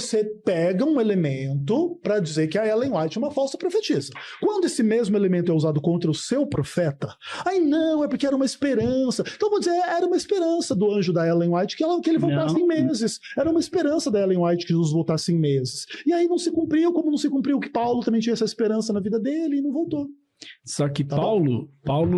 você pega um elemento para dizer que a Ellen White é uma falsa profetisa. Quando esse mesmo elemento é usado contra o seu profeta, aí não, é porque era uma esperança. Então vou dizer, era uma esperança do anjo da Ellen White que ele voltasse em meses. Era uma esperança da Ellen White que Jesus voltasse em meses. E aí não se cumpriu, como não se cumpriu que Paulo também tinha essa esperança na vida dele e não voltou. Só que Paulo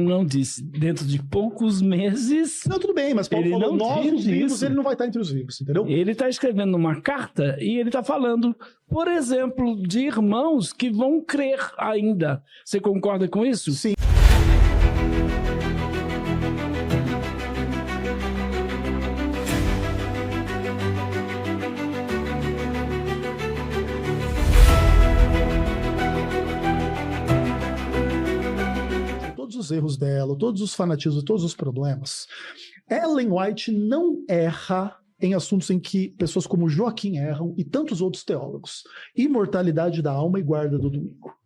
não disse, dentro de poucos meses... Não, tudo bem, mas Paulo falou, nós os vivos, ele não vai estar entre os vivos, entendeu? Ele está escrevendo uma carta e ele está falando, por exemplo, de irmãos que vão crer ainda. Você concorda com isso? Sim. Os erros dela, todos os fanatismos, todos os problemas. Ellen White não erra em assuntos em que pessoas como Joaquim erram e tantos outros teólogos. Imortalidade da alma e guarda do domingo.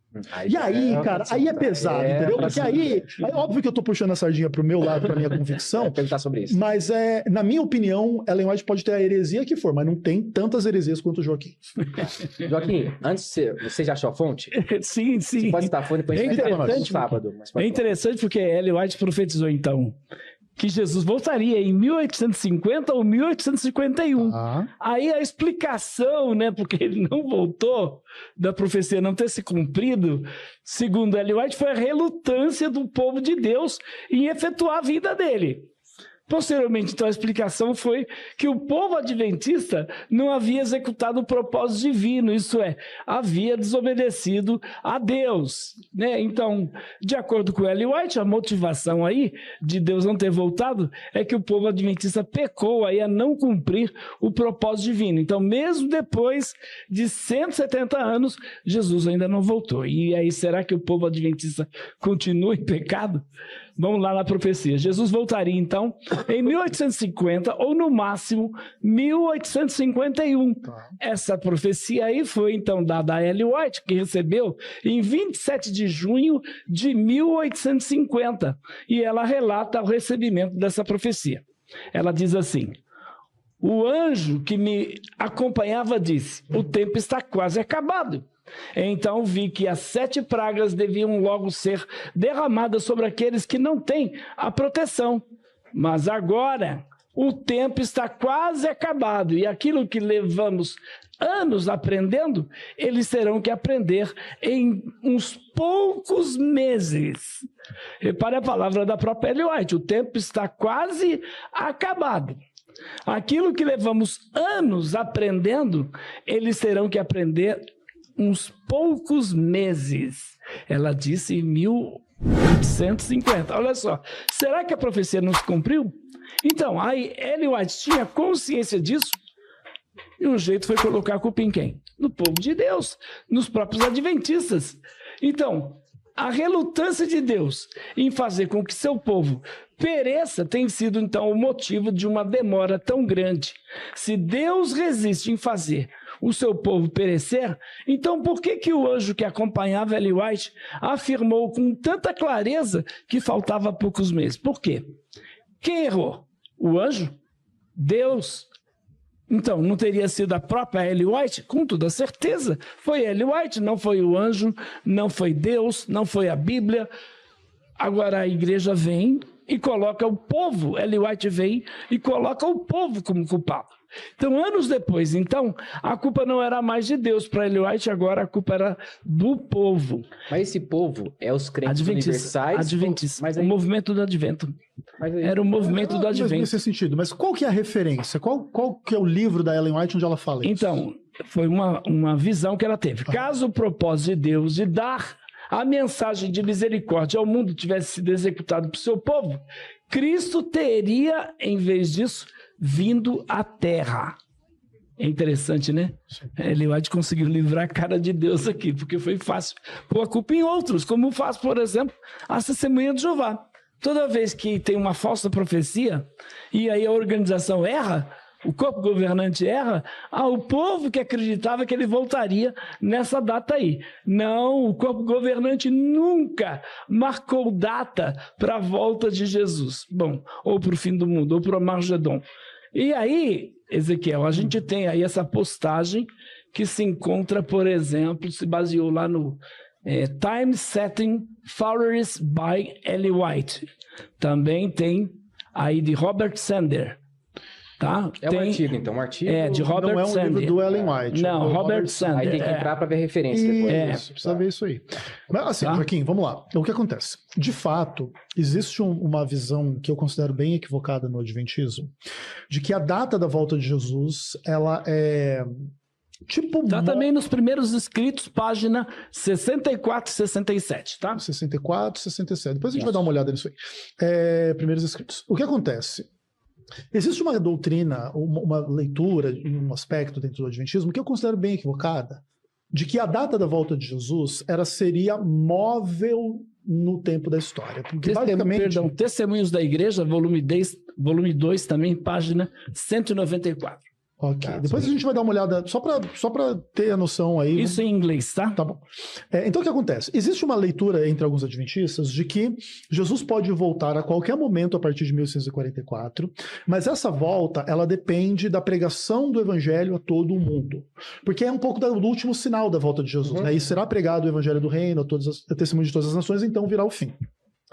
E aí, cara, aí é pesado, entendeu? Porque aí, óbvio que eu tô puxando a sardinha pro meu lado, pra minha convicção. Pensar sobre isso. Mas, na minha opinião, Ellen White pode ter a heresia que for, mas não tem tantas heresias quanto o Joaquim. Joaquim, antes você já achou a fonte? Sim. Você pode citar a fonte depois no sábado. É interessante porque Ellen White profetizou, então, que Jesus voltaria em 1850 ou 1851. Aí a explicação, né, porque ele não voltou, da profecia não ter se cumprido, segundo Ellen White, foi a relutância do povo de Deus em efetuar a vida dele. Posteriormente, então, a explicação foi que o povo adventista não havia executado o propósito divino, isso é, havia desobedecido a Deus, né? Então, de acordo com Ellen White, a motivação aí de Deus não ter voltado é que o povo adventista pecou aí a não cumprir o propósito divino. Então, mesmo depois de 170 anos, Jesus ainda não voltou. E aí, será que o povo adventista continua em pecado? Vamos lá na profecia. Jesus voltaria, então, em 1850 ou, no máximo, 1851. Essa profecia aí foi, então, dada a Ellen White, que recebeu em 27 de junho de 1850. E ela relata o recebimento dessa profecia. Ela diz assim: o anjo que me acompanhava disse, o tempo está quase acabado. Então vi que as 7 pragas deviam logo ser derramadas sobre aqueles que não têm a proteção. Mas agora o tempo está quase acabado e aquilo que levamos anos aprendendo, eles terão que aprender em uns poucos meses. Repare a palavra da própria Ellen White, o tempo está quase acabado. Aquilo que levamos anos aprendendo, eles terão que aprender uns poucos meses. Ela disse em 1850. Olha só, será que a profecia não se cumpriu? Então, aí Ellen White tinha consciência disso e o jeito foi colocar a culpa em quem? No povo de Deus, nos próprios adventistas. Então, a relutância de Deus em fazer com que seu povo pereça tem sido, então, o motivo de uma demora tão grande. Se Deus resiste em fazer o seu povo perecer, então por que o anjo que acompanhava Ellen White afirmou com tanta clareza que faltava poucos meses? Por quê? Quem errou? O anjo? Deus? Então, não teria sido a própria Ellen White? Com toda certeza. Foi Ellen White, não foi o anjo, não foi Deus, não foi a Bíblia. Agora a igreja vem e coloca o povo, Ellen White vem e coloca o povo como culpado. Então, anos depois, então, a culpa não era mais de Deus para Ellen White, agora a culpa era do povo. Mas esse povo é os crentes universais? Adventistas, mas aí... o movimento do Advento. Era o movimento do Advento. Nesse sentido, mas qual que é a referência? Qual que é o livro da Ellen White onde ela fala isso? Então, foi uma visão que ela teve. Caso o propósito de Deus de dar a mensagem de misericórdia ao mundo tivesse sido executado por seu povo, Cristo teria, em vez disso, vindo à terra. É interessante, né? Ellen White conseguiu livrar a cara de Deus aqui, porque foi fácil pôr a culpa em outros, como faz, por exemplo, a Testemunha de Jeová. Toda vez que tem uma falsa profecia, e aí a organização erra, o corpo governante erra, o povo que acreditava que ele voltaria nessa data aí. Não, o corpo governante nunca marcou data para a volta de Jesus. Bom, ou para o fim do mundo, ou para o Armagedon. E aí, Ezequiel, a gente tem aí essa postagem que se encontra, por exemplo, se baseou lá no Time Setting Flowers by Ellen White. Também tem aí de Robert Sander. Tá? É um artigo, então. Um artigo. De Robert não é um Sander. livro do Ellen White. Não, Robert Sander. Aí tem que entrar para ver referência depois. Isso, precisa ver isso aí. Mas assim, Tá. Joaquim, vamos lá. O que acontece? De fato, existe uma visão que eu considero bem equivocada no Adventismo, de que a data da volta de Jesus, ela é tipo... Tá também nos primeiros escritos, página 64 e 67, tá? 64, 67. Depois a gente vai dar uma olhada nisso aí. Primeiros escritos. O que acontece? Existe uma doutrina, uma leitura, um aspecto dentro do Adventismo que eu considero bem equivocada, de que a data da volta de Jesus seria móvel no tempo da história. Porque basicamente... Testemunhos da Igreja, volume 2 também, página 194. Ok, depois a gente vai dar uma olhada, só para ter a noção aí. Isso em inglês, tá? Tá bom. Então o que acontece? Existe uma leitura entre alguns adventistas de que Jesus pode voltar a qualquer momento a partir de 1144, mas essa volta, ela depende da pregação do evangelho a todo o mundo. Porque é um pouco do último sinal da volta de Jesus, né? E será pregado o evangelho do reino a testemunho de todas as nações, então virá o fim.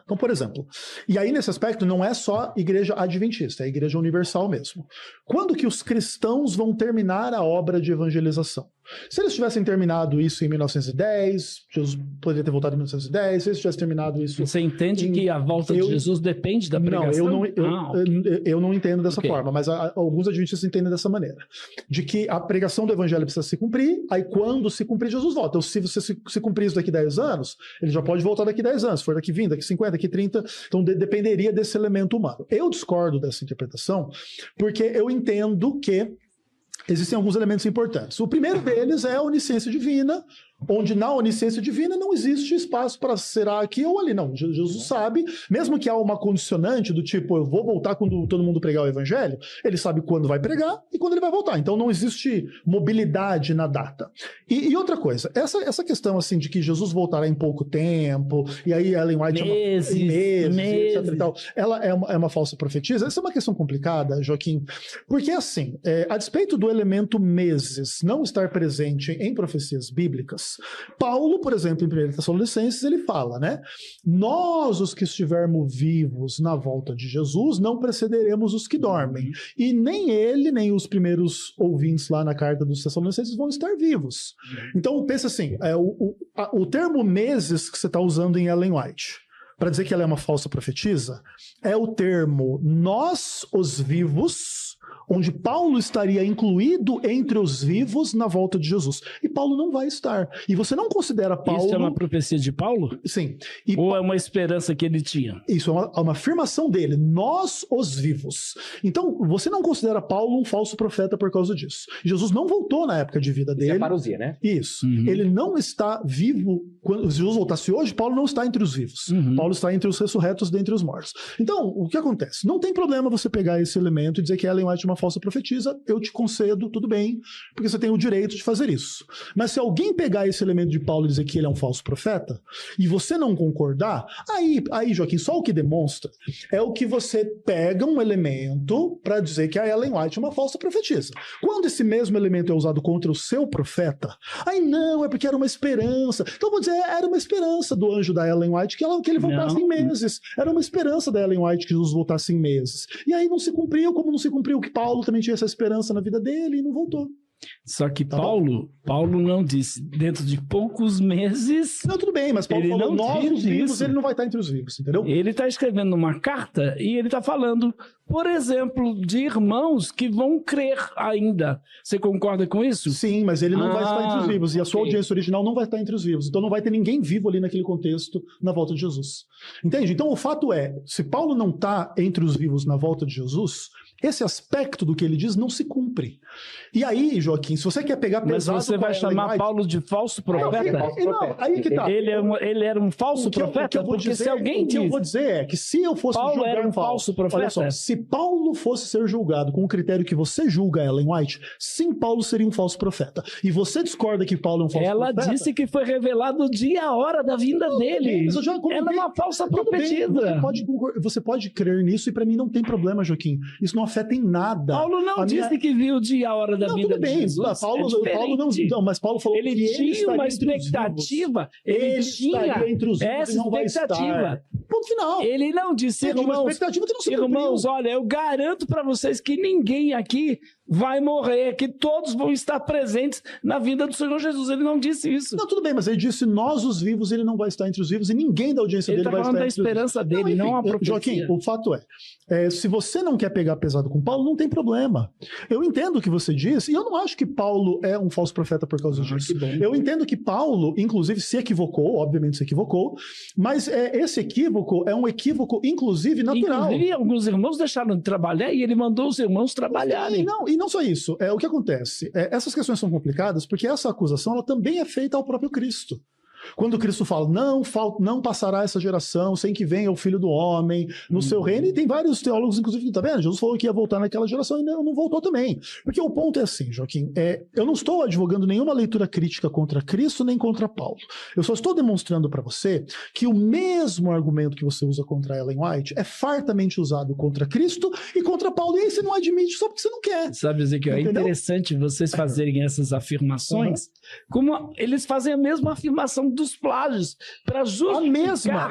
Então, por exemplo, e aí nesse aspecto não é só igreja adventista, é a igreja universal mesmo. Quando que os cristãos vão terminar a obra de evangelização? Se eles tivessem terminado isso em 1910, Jesus poderia ter voltado em 1910, se eles tivessem terminado isso... Você entende que a volta de Jesus depende da pregação? Não, eu não entendo dessa forma, mas alguns adventistas entendem dessa maneira. De que a pregação do evangelho precisa se cumprir, aí quando se cumprir, Jesus volta. Então, se você se cumprir isso daqui 10 anos, ele já pode voltar daqui 10 anos, se for daqui 20, daqui 50, daqui 30, então dependeria desse elemento humano. Eu discordo dessa interpretação, porque eu entendo que existem alguns elementos importantes. O primeiro deles é a onisciência divina, onde na onisciência divina não existe espaço para será aqui ou ali. Não, Jesus sabe, mesmo que há uma condicionante do tipo, eu vou voltar quando todo mundo pregar o evangelho, ele sabe quando vai pregar e quando ele vai voltar. Então não existe mobilidade na data. E outra coisa, essa questão assim de que Jesus voltará em pouco tempo, e aí Ellen White meses. etc e tal, ela é uma falsa profetisa. Essa é uma questão complicada, Joaquim, porque assim, a despeito do elemento meses não estar presente em profecias bíblicas, Paulo, por exemplo, em 1 Tessalonicenses, ele fala, né? Nós, os que estivermos vivos na volta de Jesus, não precederemos os que dormem. E nem ele, nem os primeiros ouvintes lá na carta dos Tessalonicenses vão estar vivos. Então, pensa assim, o termo meses que você está usando em Ellen White, para dizer que ela é uma falsa profetisa, é o termo nós, os vivos, onde Paulo estaria incluído entre os vivos na volta de Jesus. E Paulo não vai estar. E você não considera Paulo... Isso é uma profecia de Paulo? Sim. Ou é uma esperança que ele tinha? Isso é uma afirmação dele. Nós, os vivos. Então, você não considera Paulo um falso profeta por causa disso. Jesus não voltou na época de vida dele. Isso é parousia, né? Isso. Ele não está vivo... Quando Jesus voltasse hoje, Paulo não está entre os vivos. Paulo está entre os ressurretos dentre os mortos. Então, o que acontece? Não tem problema você pegar esse elemento e dizer que Ellen White é uma falsa profetisa, eu te concedo, tudo bem, porque você tem o direito de fazer isso. Mas se alguém pegar esse elemento de Paulo e dizer que ele é um falso profeta, e você não concordar, aí, Joaquim, só o que demonstra é o que você pega um elemento para dizer que a Ellen White é uma falsa profetisa. Quando esse mesmo elemento é usado contra o seu profeta, aí não, é porque era uma esperança. Então eu vou dizer, era uma esperança do anjo da Ellen White que ele voltasse em meses. Era uma esperança da Ellen White que Jesus voltasse em meses. E aí não se cumpriu, como não se cumpriu que Paulo também tinha essa esperança na vida dele e não voltou. Só que Paulo não disse, dentro de poucos meses... Não, tudo bem, mas Paulo falou, nós os vivos, ele não vai estar entre os vivos, entendeu? Ele está escrevendo uma carta e ele está falando, por exemplo, de irmãos que vão crer ainda. Você concorda com isso? Sim, mas ele não vai estar entre os vivos. E a sua audiência original não vai estar entre os vivos. Então não vai ter ninguém vivo ali naquele contexto na volta de Jesus. Entende? Então o fato é, se Paulo não está entre os vivos na volta de Jesus, esse aspecto do que ele diz não se cumpre. E aí, Joaquim, se você quer pegar pesado... Mas você vai chamar Paulo de falso profeta? Não, aí que tá. Ele era um falso profeta? Porque se alguém diz... O que eu vou dizer é que se eu fosse Paulo era um falso profeta? Olha só, se Se Paulo fosse ser julgado com o critério que você julga Ellen White, sim, Paulo seria um falso profeta. E você discorda que Paulo é um falso Ela profeta? disse que foi revelado o dia e a hora da vinda dele. Mas eu já Ela é uma falsa Tudo bem, profetisa. você pode crer nisso e para mim não tem problema, Joaquim. Isso não afeta em nada. Paulo não disse que viu o dia e a hora da vinda tudo bem. de Jesus. Paulo diferente. não, mas Paulo falou Ele que tinha uma expectativa. Ele tinha entre os vivos essa e não vai expectativa. estar. Ponto final. Ele não disse, Ele tinha uma irmãos, expectativa que não se cumpriu. irmãos, olha, eu garanto para vocês que ninguém aqui vai morrer, que todos vão estar presentes na vinda do Senhor Jesus. Ele não disse isso. Não, tudo bem, mas ele disse nós os vivos, ele não vai estar entre os vivos e ninguém da audiência Ele dele vai está estar falando da entre os vivos. esperança dele, enfim, não a profecia. Joaquim, o fato se você não quer pegar pesado com Paulo, não tem problema. Eu entendo o que você disse e eu não acho que Paulo é um falso profeta por causa disso. Eu entendo que Paulo, inclusive, se equivocou, obviamente se equivocou, mas esse equívoco é um equívoco, inclusive, natural. Inclusive, alguns irmãos deixaram de trabalhar e ele mandou os irmãos trabalharem. E não só isso. O que acontece? Essas questões são complicadas porque essa acusação ela também é feita ao próprio Cristo. Quando Cristo fala, não passará essa geração sem que venha o Filho do Homem no seu reino, e tem vários teólogos, inclusive, tá vendo? Jesus falou que ia voltar naquela geração e não voltou também. Porque o ponto é assim, Joaquim, eu não estou advogando nenhuma leitura crítica contra Cristo nem contra Paulo. Eu só estou demonstrando para você que o mesmo argumento que você usa contra Ellen White é fartamente usado contra Cristo e contra Paulo, e aí você não admite só porque você não quer. Sabe, Ezequiel, é interessante vocês fazerem essas afirmações, como eles fazem a mesma afirmação dos plágios, para justificar,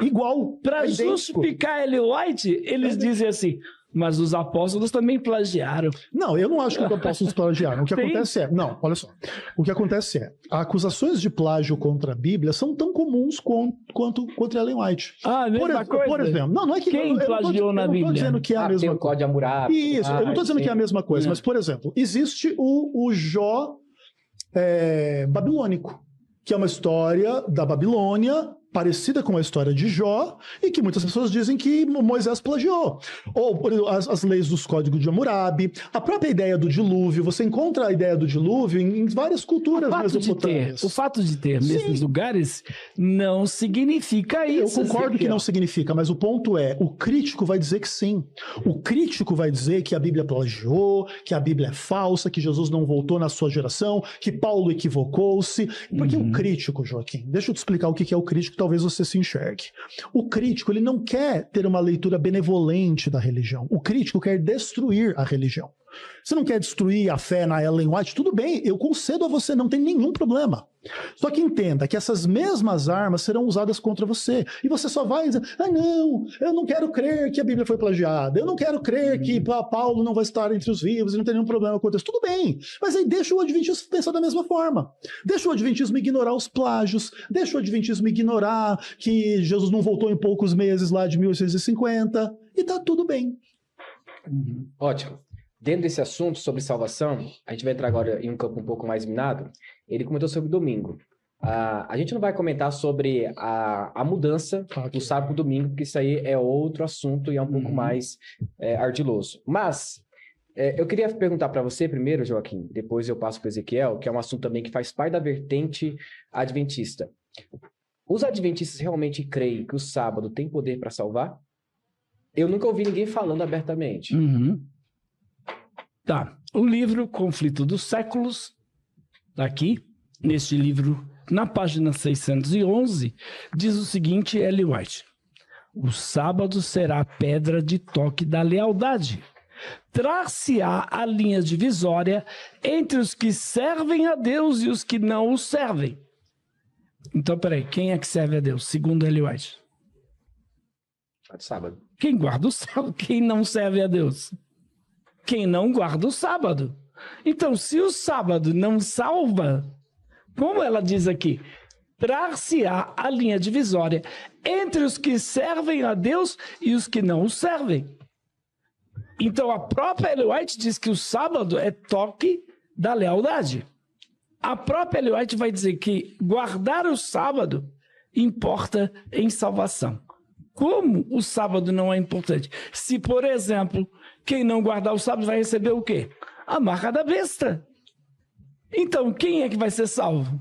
para justificar Ellen White, eles dizem assim, mas os apóstolos também plagiaram. Não, eu não acho que os apóstolos plagiaram. O que acontece não, olha só. O que acontece acusações de plágio contra a Bíblia são tão comuns quanto contra Ellen White. Mesma coisa? Por exemplo, não é que quem plagiou na Bíblia? Eu não estou dizendo que é a mesma tem o Código de Hammurabi. Isso, eu não estou dizendo que é a mesma coisa, mas, por exemplo, existe o Jó babilônico, que é uma história da Babilônia, parecida com a história de Jó, e que muitas pessoas dizem que Moisés plagiou. Ou as leis dos códigos de Hammurabi, a própria ideia do dilúvio, você encontra a ideia do dilúvio em várias culturas mesopotâmicas. O fato de ter nesses lugares não significa isso. Eu concordo que não significa, mas o ponto o crítico vai dizer que sim. O crítico vai dizer que a Bíblia plagiou, que a Bíblia é falsa, que Jesus não voltou na sua geração, que Paulo equivocou-se. Porque o crítico, Joaquim, deixa eu te explicar o que é o crítico, talvez você se enxergue. O crítico, ele não quer ter uma leitura benevolente da religião. O crítico quer destruir a religião. Você não quer destruir a fé na Ellen White? Tudo bem, eu concedo a você, não tem nenhum problema. Só que entenda que essas mesmas armas serão usadas contra você. E você só vai dizer, não, eu não quero crer que a Bíblia foi plagiada. Eu não quero crer que Paulo não vai estar entre os vivos e não tem nenhum problema com isso. Tudo bem, mas aí deixa o adventismo pensar da mesma forma. Deixa o adventismo ignorar os plágios. Deixa o adventismo ignorar que Jesus não voltou em poucos meses lá de 1850. E tá tudo bem. Ótimo. Dentro desse assunto sobre salvação, a gente vai entrar agora em um campo um pouco mais minado. Ele comentou sobre o domingo. A gente não vai comentar sobre a mudança do sábado para o domingo, porque isso aí é outro assunto e é um pouco mais ardiloso. Mas eu queria perguntar para você primeiro, Joaquim, depois eu passo para o Ezequiel, que é um assunto também que faz parte da vertente adventista. Os adventistas realmente creem que o sábado tem poder para salvar? Eu nunca ouvi ninguém falando abertamente. Tá. O livro Conflito dos Séculos, aqui, neste livro, na página 611, diz o seguinte, Ellen White: o sábado será a pedra de toque da lealdade. Trar-se-á a linha divisória entre os que servem a Deus e os que não o servem. Então, peraí, quem é que serve a Deus, segundo Ellen White? Sábado. Quem guarda o sábado, quem não serve a Deus? Quem não guarda o sábado. Então, se o sábado não salva, como ela diz aqui, trar-se-á a linha divisória entre os que servem a Deus e os que não o servem. Então, a própria Ellen White diz que o sábado é toque da lealdade. A própria Ellen White vai dizer que guardar o sábado importa em salvação. Como o sábado não é importante? Se, por exemplo, quem não guardar o sábado vai receber o quê? A marca da besta. Então, quem é que vai ser salvo?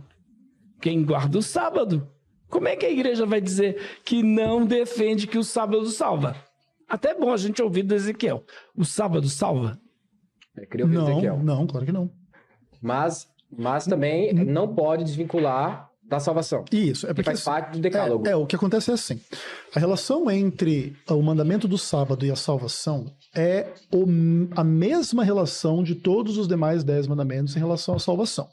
Quem guarda o sábado. Como é que a igreja vai dizer que não defende que o sábado salva? Até é bom a gente ouvir do Ezequiel. O sábado salva? Queria ouvir do Ezequiel. Não, claro que não. Mas também não pode desvincular da salvação. Isso, é porque faz parte do decálogo. O que acontece é assim. A relação entre o mandamento do sábado e a salvação é a mesma relação de todos os demais 10 mandamentos em relação à salvação.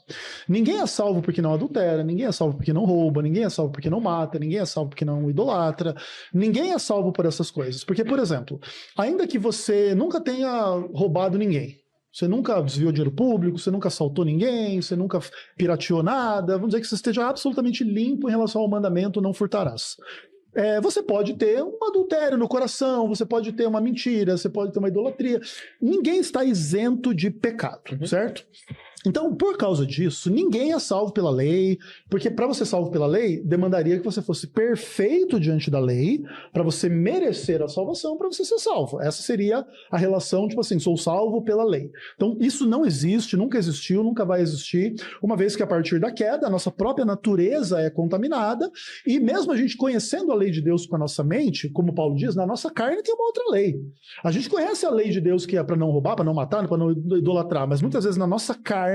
Ninguém é salvo porque não adultera, ninguém é salvo porque não rouba, ninguém é salvo porque não mata, ninguém é salvo porque não idolatra, ninguém é salvo por essas coisas. Porque, por exemplo, ainda que você nunca tenha roubado ninguém, você nunca desviou dinheiro público, você nunca assaltou ninguém, você nunca pirateou nada, vamos dizer que você esteja absolutamente limpo em relação ao mandamento não furtarás. Você pode ter um adultério no coração, você pode ter uma mentira, você pode ter uma idolatria. Ninguém está isento de pecado, certo? Então, por causa disso, ninguém é salvo pela lei, porque para você ser salvo pela lei, demandaria que você fosse perfeito diante da lei, para você merecer a salvação, para você ser salvo. Essa seria a relação, tipo assim, sou salvo pela lei. Então, isso não existe, nunca existiu, nunca vai existir, uma vez que a partir da queda, a nossa própria natureza é contaminada, e mesmo a gente conhecendo a lei de Deus com a nossa mente, como Paulo diz, na nossa carne tem uma outra lei. A gente conhece a lei de Deus que é para não roubar, para não matar, para não idolatrar, mas muitas vezes na nossa carne,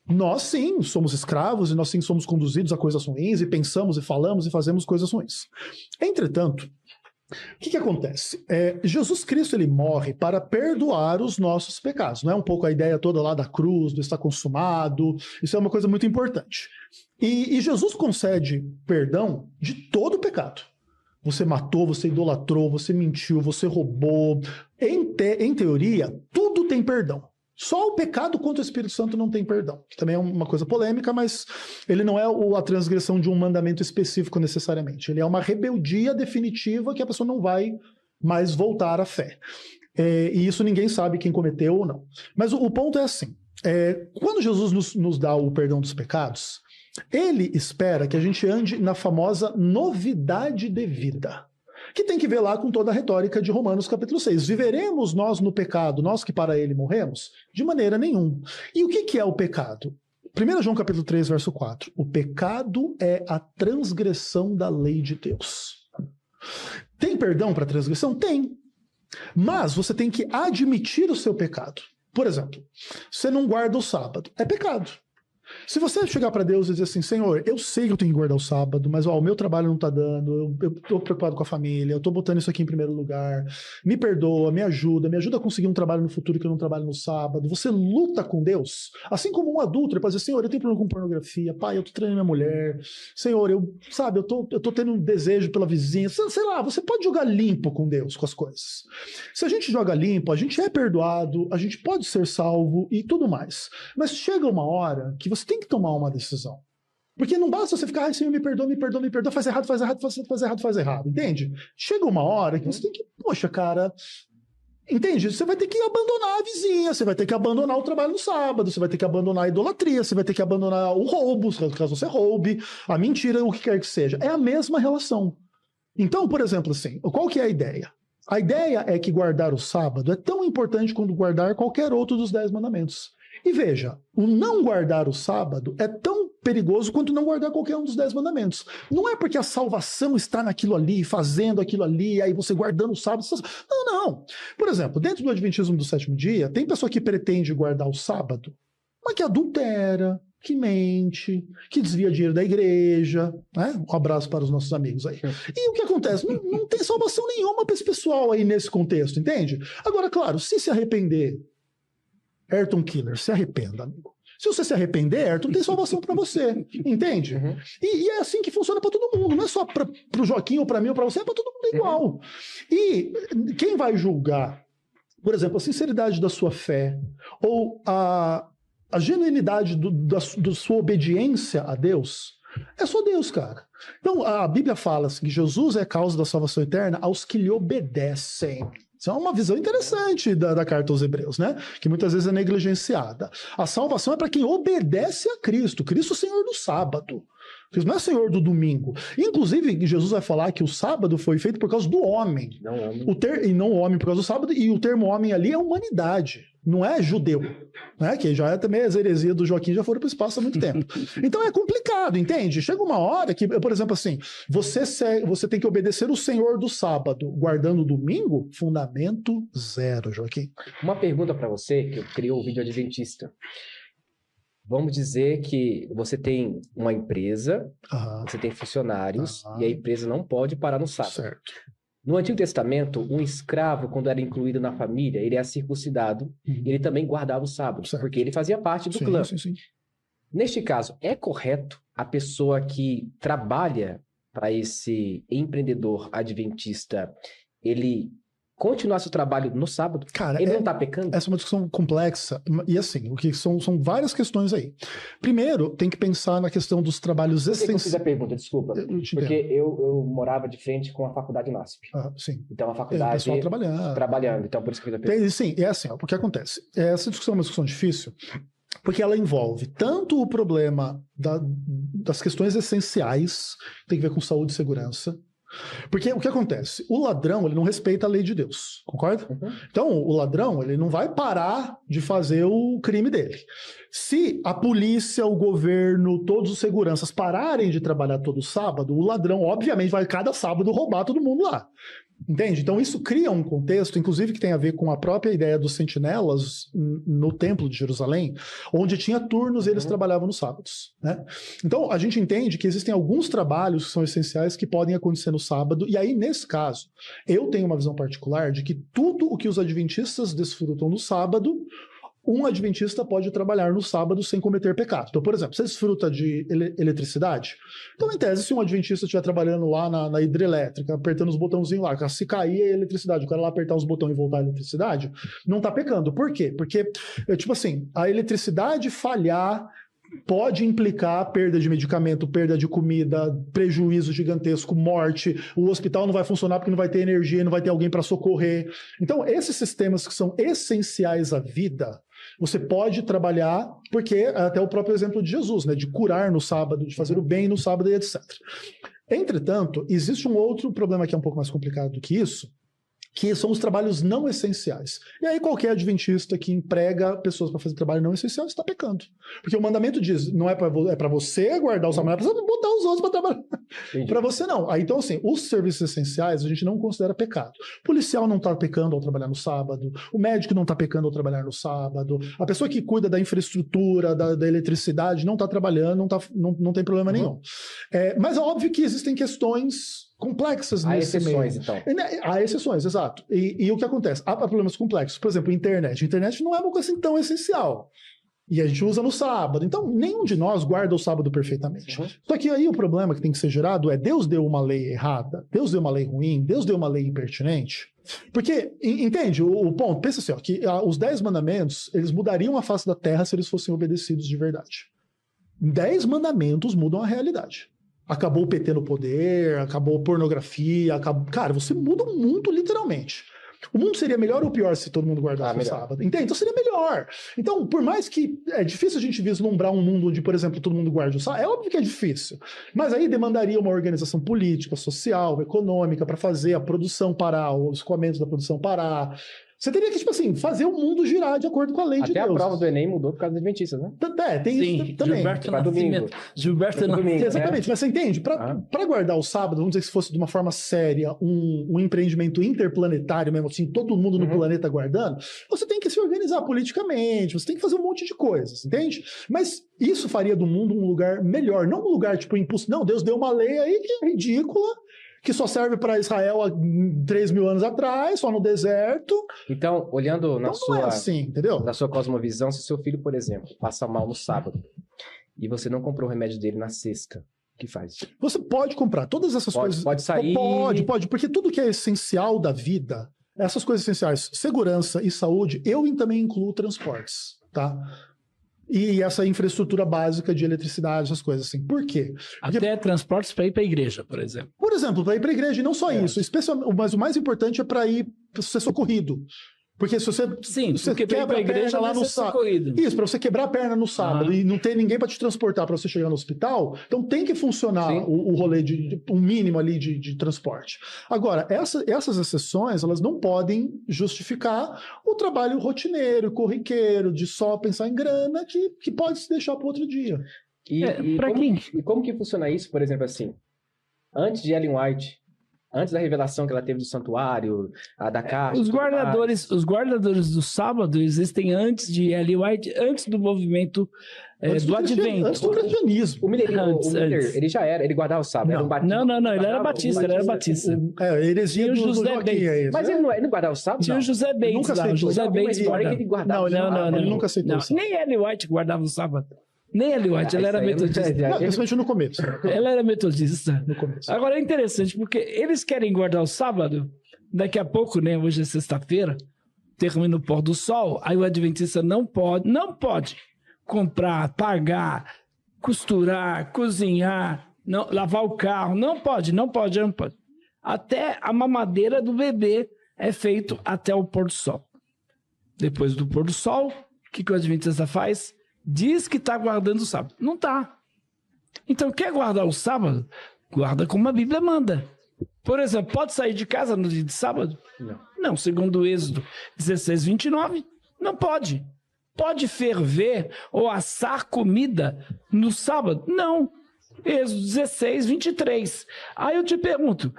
nós sim somos escravos e nós sim somos conduzidos a coisas ruins e pensamos e falamos e fazemos coisas ruins. Entretanto, o que acontece? Jesus Cristo ele morre para perdoar os nossos pecados. Não é um pouco a ideia toda lá da cruz, do está consumado? Isso é uma coisa muito importante. E Jesus concede perdão de todo o pecado. Você matou, você idolatrou, você mentiu, você roubou. Em teoria, tudo tem perdão. Só o pecado contra o Espírito Santo não tem perdão. Também é uma coisa polêmica, mas ele não é a transgressão de um mandamento específico necessariamente. Ele é uma rebeldia definitiva que a pessoa não vai mais voltar à fé. E isso ninguém sabe quem cometeu ou não. Mas o ponto é assim. Quando Jesus nos dá o perdão dos pecados, ele espera que a gente ande na famosa novidade de vida, que tem que ver lá com toda a retórica de Romanos capítulo 6. Viveremos nós no pecado, nós que para ele morremos? De maneira nenhuma. E o que é o pecado? 1 João capítulo 3, verso 4. O pecado é a transgressão da lei de Deus. Tem perdão para transgressão? Tem. Mas você tem que admitir o seu pecado. Por exemplo, você não guarda o sábado. É pecado. Se você chegar para Deus e dizer assim, Senhor, eu sei que eu tenho que guardar o sábado, mas o meu trabalho não está dando, eu estou preocupado com a família, eu estou botando isso aqui em primeiro lugar, me perdoa, me ajuda a conseguir um trabalho no futuro que eu não trabalho no sábado. Você luta com Deus, assim como um adulto, ele pode dizer, Senhor, eu tenho problema com pornografia, pai, eu estou treinando minha mulher, Senhor, eu estou tendo um desejo pela vizinha, sei lá, você pode jogar limpo com Deus, com as coisas. Se a gente joga limpo, a gente é perdoado, a gente pode ser salvo e tudo mais. Mas chega uma hora que você tem que tomar uma decisão. Porque não basta você ficar, Senhor, me perdoa, faz errado, entende? Chega uma hora que você tem que, poxa, cara, entende? Você vai ter que abandonar a vizinha, você vai ter que abandonar o trabalho no sábado, você vai ter que abandonar a idolatria, você vai ter que abandonar o roubo, caso você roube, a mentira, o que quer que seja. É a mesma relação. Então, por exemplo, assim, qual que é a ideia? A ideia é que guardar o sábado é tão importante quanto guardar qualquer outro dos 10 mandamentos. E veja, o não guardar o sábado é tão perigoso quanto não guardar qualquer um dos 10 mandamentos. Não é porque a salvação está naquilo ali, fazendo aquilo ali, aí você guardando o sábado. Não. Por exemplo, dentro do Adventismo do sétimo dia, tem pessoa que pretende guardar o sábado, mas que adultera, que mente, que desvia dinheiro da igreja, né? Um abraço para os nossos amigos aí. E o que acontece? Não tem salvação nenhuma para esse pessoal aí nesse contexto, entende? Agora, claro, se arrepender, Ayrton Killer, se arrependa, amigo. Se você se arrepender, Ayrton, tem salvação para você, entende? Uhum. E é assim que funciona para todo mundo, não é só para o Joaquim ou para mim ou para você, é para todo mundo igual. Uhum. E quem vai julgar, por exemplo, a sinceridade da sua fé ou a genuinidade da sua obediência a Deus, é só Deus, cara. Então, a Bíblia fala assim, que Jesus é a causa da salvação eterna aos que lhe obedecem. Isso é uma visão interessante da carta aos Hebreus, né? Que muitas vezes é negligenciada. A salvação é para quem obedece a Cristo. Cristo é o Senhor do sábado. Cristo não é Senhor do domingo. Inclusive, Jesus vai falar que o sábado foi feito por causa do homem. Não homem. E não o homem por causa do sábado. E o termo homem ali é humanidade. não é judeu, né? Que já é também as heresias do Joaquim, já foram para o espaço há muito tempo. Então é complicado, entende? Chega uma hora que, por exemplo, assim, você tem que obedecer o Senhor do sábado, guardando o domingo, fundamento zero, Joaquim. Uma pergunta para você, que eu criei o vídeo adventista. Vamos dizer que você tem uma empresa, você tem funcionários, e a empresa não pode parar no sábado. Certo. No Antigo Testamento, um escravo, quando era incluído na família, ele era circuncidado, ele também guardava o sábado, porque ele fazia parte do clã. Sim. Neste caso, é correto a pessoa que trabalha para esse empreendedor adventista, ele continuar seu trabalho no sábado? Cara, ele não está pecando? Essa é uma discussão complexa. E assim, o que são várias questões aí. Primeiro, tem que pensar na questão dos trabalhos essenciais. Eu fiz a pergunta, desculpa. Porque eu morava de frente com a faculdade NASP. Sim. Então a faculdade... o pessoal trabalhando. Então por isso que eu fiz a pergunta. Sim, é assim, ó, o que acontece? Essa discussão é uma discussão difícil, porque ela envolve tanto o problema das questões essenciais, tem que ver com saúde e segurança. Porque o que acontece? O ladrão, ele não respeita a lei de Deus, concorda? Então, o ladrão, ele não vai parar de fazer o crime dele. Se a polícia, o governo, todos os seguranças pararem de trabalhar todo sábado, o ladrão, obviamente, vai cada sábado roubar todo mundo lá. Entende? Então isso cria um contexto, inclusive que tem a ver com a própria ideia dos sentinelas no Templo de Jerusalém, onde tinha turnos e eles trabalhavam nos sábados, né? Então a gente entende que existem alguns trabalhos que são essenciais que podem acontecer no sábado, e aí nesse caso, eu tenho uma visão particular de que tudo o que os adventistas desfrutam no sábado, um adventista pode trabalhar no sábado sem cometer pecado. Então, por exemplo, você desfruta de eletricidade? Então, em tese, se um adventista estiver trabalhando lá na hidrelétrica, apertando os botãozinhos lá, se cair a eletricidade, o cara lá apertar os botões e voltar a eletricidade, não está pecando. Por quê? Porque, tipo assim, a eletricidade falhar pode implicar perda de medicamento, perda de comida, prejuízo gigantesco, morte, o hospital não vai funcionar porque não vai ter energia, não vai ter alguém para socorrer. Então, esses sistemas que são essenciais à vida, você pode trabalhar, porque até o próprio exemplo de Jesus, né, de curar no sábado, de fazer o bem no sábado e etc. Entretanto, existe um outro problema que é um pouco mais complicado do que isso, que são os trabalhos não essenciais. E aí qualquer adventista que emprega pessoas para fazer trabalho não essencial está pecando. Porque o mandamento diz, não é para você guardar o sábado, é para você botar os outros para trabalhar. Para você não. Aí, então assim, os serviços essenciais a gente não considera pecado. O policial não está pecando ao trabalhar no sábado, o médico não está pecando ao trabalhar no sábado, a pessoa que cuida da infraestrutura, da eletricidade, não está trabalhando, não tem problema nenhum. Mas é óbvio que existem questões complexas nesse meio. Há exceções, então. Há exceções, exato. E o que acontece? Há problemas complexos. Por exemplo, internet. A internet não é uma coisa assim tão essencial. E a gente usa no sábado. Então, nenhum de nós guarda o sábado perfeitamente. Só que aí o problema que tem que ser gerado é Deus deu uma lei errada, Deus deu uma lei ruim, Deus deu uma lei impertinente. Porque, entende o ponto? Pensa assim, ó, que os 10 mandamentos, eles mudariam a face da terra se eles fossem obedecidos de verdade. 10 mandamentos mudam a realidade. Acabou o PT no poder, acabou a pornografia, cara, você muda o mundo literalmente. O mundo seria melhor ou pior se todo mundo guardasse o sábado? Entende? Então seria melhor. Então, por mais que é difícil a gente vislumbrar um mundo onde, por exemplo, todo mundo guarde o sábado, é óbvio que é difícil. Mas aí demandaria uma organização política, social, econômica para fazer a produção parar, o escoamento da produção parar. Você teria que, tipo assim, fazer o mundo girar de acordo com a lei de Deus. Até a prova do Enem mudou por causa dos adventistas, né? Tem isso também. Gilberto Nascimento. Exatamente, mas você entende? Para guardar o sábado, vamos dizer que se fosse de uma forma séria, um empreendimento interplanetário mesmo, assim, todo mundo no planeta guardando, você tem que se organizar politicamente, você tem que fazer um monte de coisas, entende? Mas isso faria do mundo um lugar melhor, não um lugar, tipo, impulso. Não, Deus deu uma lei aí que é ridícula, que só serve para Israel há 3.000 anos atrás, só no deserto. Então, olhando na não é assim, entendeu? Na sua cosmovisão, se seu filho, por exemplo, passa mal no sábado e você não comprou o remédio dele na sexta, o que faz? Você pode comprar todas essas coisas. Pode sair. Pode, porque tudo que é essencial da vida, essas coisas essenciais, segurança e saúde, eu também incluo transportes, tá? E essa infraestrutura básica de eletricidade, essas coisas assim. Por quê? Porque... Até transportes para ir para a igreja, por exemplo. Por exemplo, para ir para a igreja, e não só isso. Mas o mais importante é para ir ser socorrido. Porque se você, Sim, você porque quebra pra a igreja perna lá no sábado. Isso, para você quebrar a perna no sábado e não ter ninguém para te transportar para você chegar no hospital, então tem que funcionar o rolê de um mínimo ali de transporte. Agora, essas exceções, elas não podem justificar o trabalho rotineiro, corriqueiro, de só pensar em grana, que pode se deixar para outro dia. E como que funciona isso, por exemplo, assim? Antes de Ellen White, antes da revelação que ela teve do santuário, da caixa... Os guardadores do sábado existem antes de Ellen White, antes do movimento do Advento. Antes do cristianismo. O Miller, ele já era, ele guardava o sábado. Não, ele era batista, heresia do José Joaquim, Bates. é isso. Mas ele não guardava o sábado? Tinha o José Bates lá. José Bates guardava. Ele guardava Não. Ele nunca aceitou o sábado. Nem Ellen White guardava o sábado. Nem Ellen White, ela era metodista. Principalmente no começo. Ela era metodista. No começo. Agora é interessante, porque eles querem guardar o sábado, daqui a pouco, né? Hoje é sexta-feira, termina o pôr do sol, aí o adventista não pode comprar, pagar, costurar, cozinhar, lavar o carro, não pode. Até a mamadeira do bebê é feito até o pôr do sol. Depois do pôr do sol, o que o adventista faz? Diz que está guardando o sábado. Não está. Então, quer guardar o sábado? Guarda como a Bíblia manda. Por exemplo, pode sair de casa no dia de sábado? Não, segundo o Êxodo 16, 29, não pode. Pode ferver ou assar comida no sábado? Não. Êxodo 16, 23. Aí eu te pergunto,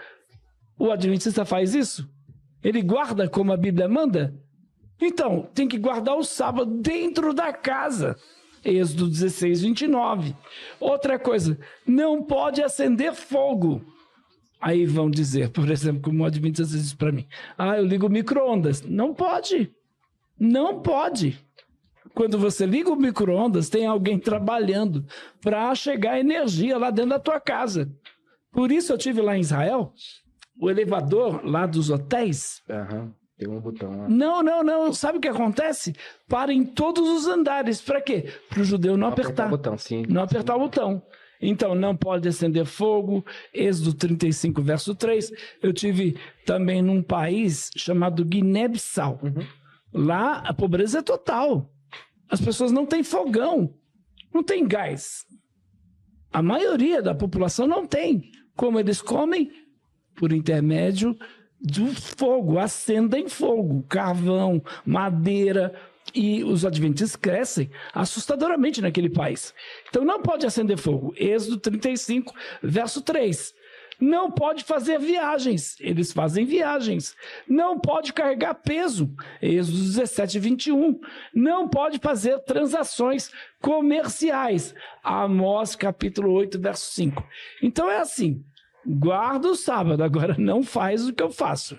o adventista faz isso? Ele guarda como a Bíblia manda? Então, tem que guardar o sábado dentro da casa. Êxodo 16, 29. Outra coisa, não pode acender fogo. Aí vão dizer, por exemplo, como o adventista diz para mim, eu ligo o micro-ondas. Não pode. Não pode. Quando você liga o micro-ondas, tem alguém trabalhando para chegar energia lá dentro da tua casa. Por isso eu tive lá em Israel, o elevador lá dos hotéis... Tem um botão lá. Não. Sabe o que acontece? Para em todos os andares. Para quê? Para o judeu não apertar. O botão, sim. Não apertar o botão. Então, não pode acender fogo. Êxodo 35, verso 3. Eu tive também num país chamado Guiné-Bissau. Lá, a pobreza é total. As pessoas não têm fogão. Não tem gás. A maioria da população não tem. Como eles comem? Por intermédio do fogo, acendem fogo, carvão, madeira, e os adventistas crescem assustadoramente naquele país. Então não pode acender fogo. Êxodo 35, verso 3. Não pode fazer viagens. Eles fazem viagens. Não pode carregar peso. Êxodo 17, 21. Não pode fazer transações comerciais. Amós, capítulo 8, verso 5. Então é assim. Guarda o sábado, agora não faz o que eu faço.